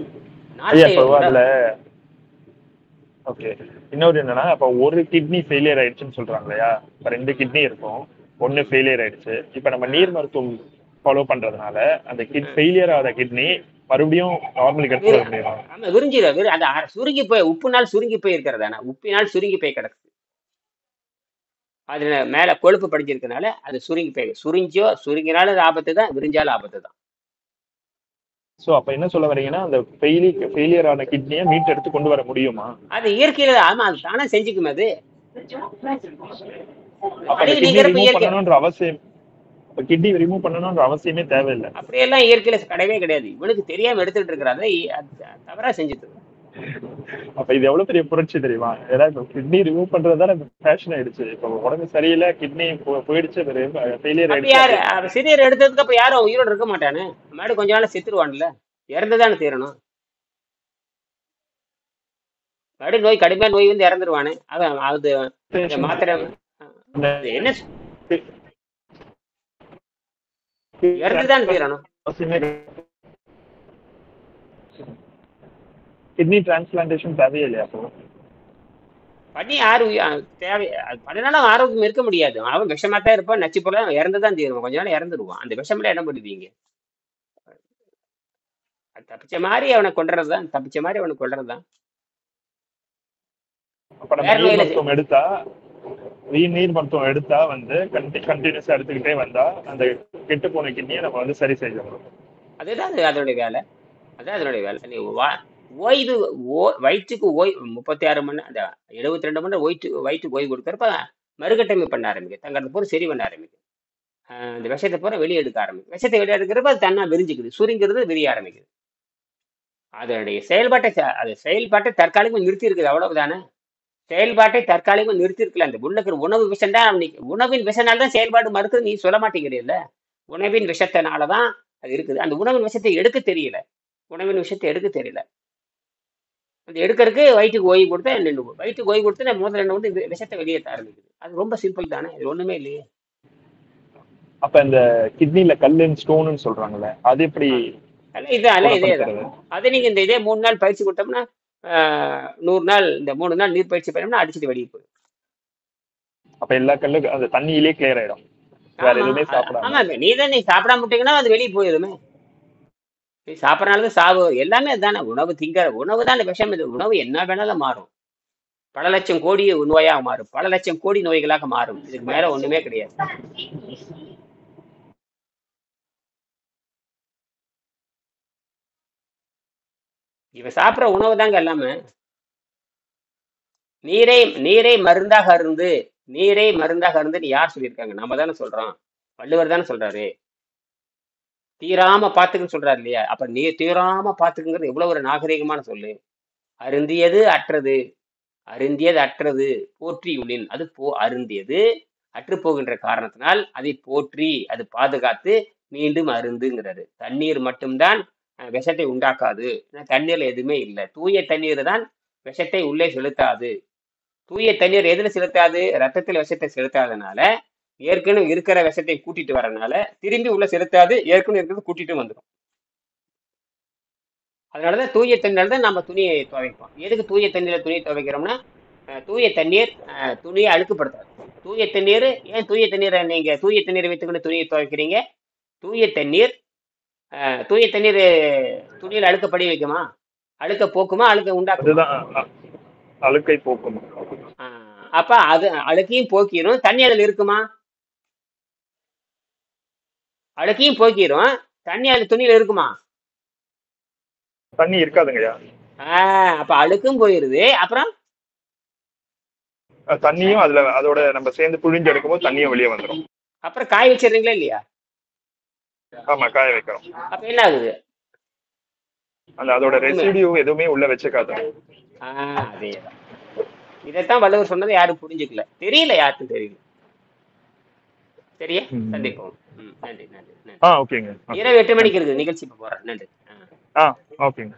ஓகே, இன்னொரு என்னன்னா, அப்ப ஒரு கிட்னி ஃபெயிலியர் ஆயிடுச்சுன்னு சொல்றாங்க இல்லையா? இப்ப 2 கிட்னி இருக்கும், 1 ஃபெயிலியர் ஆயிடுச்சு. இப்ப நம்ம நீர் மருத்துவம் ஃபாலோ பண்றதுனால அந்த ஃபெயிலியர் ஆகிற கிட்னி மறுபடியும் நார்மலுக்கு எடுத்து வர முடியும். ஆமா, விரிஞ்சிடும். அந்த சுருங்கி போய் உப்புனால் சுருங்கி போய் இருக்கிறதானா, உப்பினால் சுருங்கி போய் கிடக்குது. அதுல மேல கொழுப்பு படிஞ்சிருக்கனால அது சுருங்கி போய், சுருங்கினாலும் ஆபத்து தான், விரிஞ்சாலும் ஆபத்து தான். சோ அப்ப என்ன சொல்ல வரீங்கன்னா, அந்த ஃபெயிலியர் ஆன கிட்னியை மீட் எடுத்து கொண்டு வர முடியுமா? அது இயற்கையில, ஆமா, அது தானே செஞ்சுக்கும். அது கிட்னி ரிமூவ் பண்ணணும்ன்ற அவசியமே தேவையில்லை. அப்படியெல்லாம் இயற்கையில கிடையவே கிடையாது. இவனுக்கு தெரியாம எடுத்துட்டு இருக்கிறாங்க, தவறா செஞ்சுட்டு. அப்ப இது எவ்வளவு பெரிய புரட்சி தெரியுமா? ஏன்னா இப்ப கிட்னி ரிமூவ் பண்றதுதான் ஃபேஷன் ஆயிடுச்சு. இப்ப உடம்பு சரியில்லை, கிட்னி போயிடுச்சு, சிறியர் எடுத்ததுக்கு அப்ப யாரும் உயிரோடு இருக்க மாட்டானு, மாடு கொஞ்ச நாள் செத்துருவான்ல, இறந்துதானே தீரணும். மறுபடியும் நோய், கடுமையான நோய் வந்து இறந்துருவானு. அது மாத்திரை என்ன இறந்துதான் தீரணும். கிட்னி டிரான்ஸ்பிளான்டேஷன் தேவையே இல்லையா? பண்ணி தேவை பண்ணினாலும் ஆரோக்கியம் இருக்க முடியாது. அவன் விஷமாத்தான் இருப்பான், நச்சு போல இறந்துதான் தீருவான், கொஞ்ச நாள் இறந்துருவான். அந்த விஷமெல்லாம் என்ன பண்ணுவீங்க? தப்பிச்ச மாதிரி அவனை கொள்றதுதான். நீர் மருத்துவம் எடுத்தா வந்து கண்டினியூஸா எடுத்துக்கிட்டே வந்தா அந்த கெட்டு போன கிட்னியை நம்ம வந்து சரி செய்யணும். அதுதான் அதனுடைய வேலை. நீ ஓய்வு வயிற்றுக்கு 36 மணி அந்த 72 மணி வயிற்றுக்கு ஓய்வு கொடுக்கறப்ப மறுகட்டமை பண்ண ஆரம்பிக்கும், தங்கறது பூரா சரி பண்ண ஆரம்பிக்கும். அந்த விஷத்தை பூரா வெளியே எடுக்க ஆரம்பிக்கும். விஷத்தை வெளியே எடுக்கிறப்ப அது தன்னா விரிஞ்சுக்குது, சுருங்கிறது விரிய ஆரம்பிக்குது. அதனுடைய செயல்பாட்டை தற்காலிகமாக நிறுத்தி இருக்குது, அவ்வளவுதானே. செயல்பாட்டை தற்காலிகமாக நிறுத்தி இருக்கல. அந்த உள்ளக்கிற உணவு விஷம் தான், உணவின் விஷனால்தான் செயல்பாடு மறுக்குது. நீ சொல்ல மாட்டேங்கிறீல்ல, உணவின் விஷத்தினாலதான் அது இருக்குது. அந்த உணவின் விஷத்தை எடுக்க தெரியல. அந்த எடுக்கிறதுக்கு வயிற்றுக்கு ஓய்வு கொடுத்தா நின்று போகும். வயிற்றுக்கு ஓய்வு கொடுத்து நம்ம முதல்ல என்ன வந்து விஷத்தை வெளியேற்ற ஆரம்பிக்குது. அது ரொம்ப சிம்பிள் தானே, இது ஒண்ணுமே இல்லையே. அப்ப இந்த கிட்னில கல்லு ஸ்டோன்னு சொல்றாங்கல்ல, அது எப்படி அல்ல இதே தான். குணப்படுத்துறது? அது நீங்க இந்த இதே 3 நாள் பயிற்சி கொடுத்தோம்னா 100 நாள் இந்த 3 நாள் நீர் பயிற்சி பண்ணோம்னா அடிச்சுட்டு வெளியே போயிடும். அப்ப எல்லா கல்லு அந்த தண்ணியிலே கிளியர் ஆயிடும், வேற ஆமா எதுவுமே சாப்பிடாம. ஆமா, நீ சாப்பிடாம விட்டீங்கன்னா அது வெளியே போயிருமே. நீ சாப்பிடறனால சாவு எல்லாமே அதுதானே. உணவு திங்கிற உணவு தான் விஷம். இது உணவு என்ன வேணாலும் மாறும். பல லட்சம் கோடி நோயாக மாறும், பல லட்சம் கோடி நோய்களாக மாறும். இதுக்கு மேல ஒண்ணுமே கிடையாது. இவன் சாப்பிட்ற உணவு தாங்க எல்லாமே. நீரை நீரை மருந்தாக அருந்து, நீரை மருந்தாக அருந்துன்னு யார் சொல்லியிருக்காங்க? நம்ம தானே சொல்றோம். வள்ளுவர் தானே சொல்றாரு. தீராம பாத்துக்குன்னு சொல்றாரு இல்லையா? அப்ப நீர் தீராம பாத்துக்குங்கிறது எவ்வளவு ஒரு நாகரிகமான சொல்லு. அருந்தியது அற்றது, அருந்தியது அற்றது போற்றி உள்ளின். அது அருந்தியது அற்று போகின்ற காரணத்தினால் அதை போற்றி, அது பாதுகாத்து மீண்டும் அருந்துங்கிறாரு. தண்ணீர் மட்டும்தான் விஷத்தை உண்டாக்காது. தண்ணீர்ல எதுவுமே இல்லை. தூய தண்ணீர் தான் விஷத்தை உள்ளே செலுத்தாது. தூய தண்ணீர் எதுல செலுத்தாது? ரத்தத்தில் விஷத்தை செலுத்தாதனால, ஏற்கனவே இருக்கிற விஷத்தை கூட்டிட்டு வரனால திரும்பி உள்ள செலுத்தாது, ஏற்கனவே இருக்கிறது கூட்டிட்டு வந்துடும். அதனாலதான் தூய தண்ணீர் தான் நம்ம துணியை துவைப்போம். எதுக்கு தூய தண்ணீரை துணியை துவைக்கிறோம்னா, தூய தண்ணீர் துணியை அழுக்குப்படுத்தாது. தூய தண்ணீர் ஏன் தூய தண்ணீரை நீங்க தூய தண்ணீரை வைத்துக்கொண்டு துணியை துவைக்கிறீங்க? தூய தண்ணீர் தூய தண்ணீர் துணியில் அழுக்கப்படி வைக்குமா? அழுக்க போக்குமா? அழுக்க உண்டாக்குமா? அழுக்கை போக்கும். அப்ப அது அழுக்கையும் போக்கிரும். தண்ணி அதுல இருக்குமா? அழுக்கையும் போக்கிரும். தண்ணி அது துணியில இருக்குமா? தண்ணி இருக்காதுங்கய்யா. அப்ப அழுக்கும் போயிருது. அப்புறம் தண்ணியும் அதுல அதோட நம்ம சேர்ந்து புழிஞ்சு எடுக்கும்போது தண்ணியும் வெளியே வந்துடும். அப்புறம் காய வச்சிடுறீங்களா இல்லையா? ஆமா, காய வைக்கிறோம். அப்ப என்ன ஆகுது? அதோட ரெசிடியூ எதுவுமே உள்ள வச்சுக்காது. அதேதான். இதைத்தான் வள்ளுவர் சொன்னதை யாரும் புரிஞ்சுக்கல. தெரியல, யாருக்கும் தெரியல. சரியா? சந்திப்போம். நன்றி நன்றி நன்றி. ஓகேங்க. இரவு 8 மணிக்கு இருக்கு நிகழ்ச்சி போறேன். நன்றி. ஓகேங்க.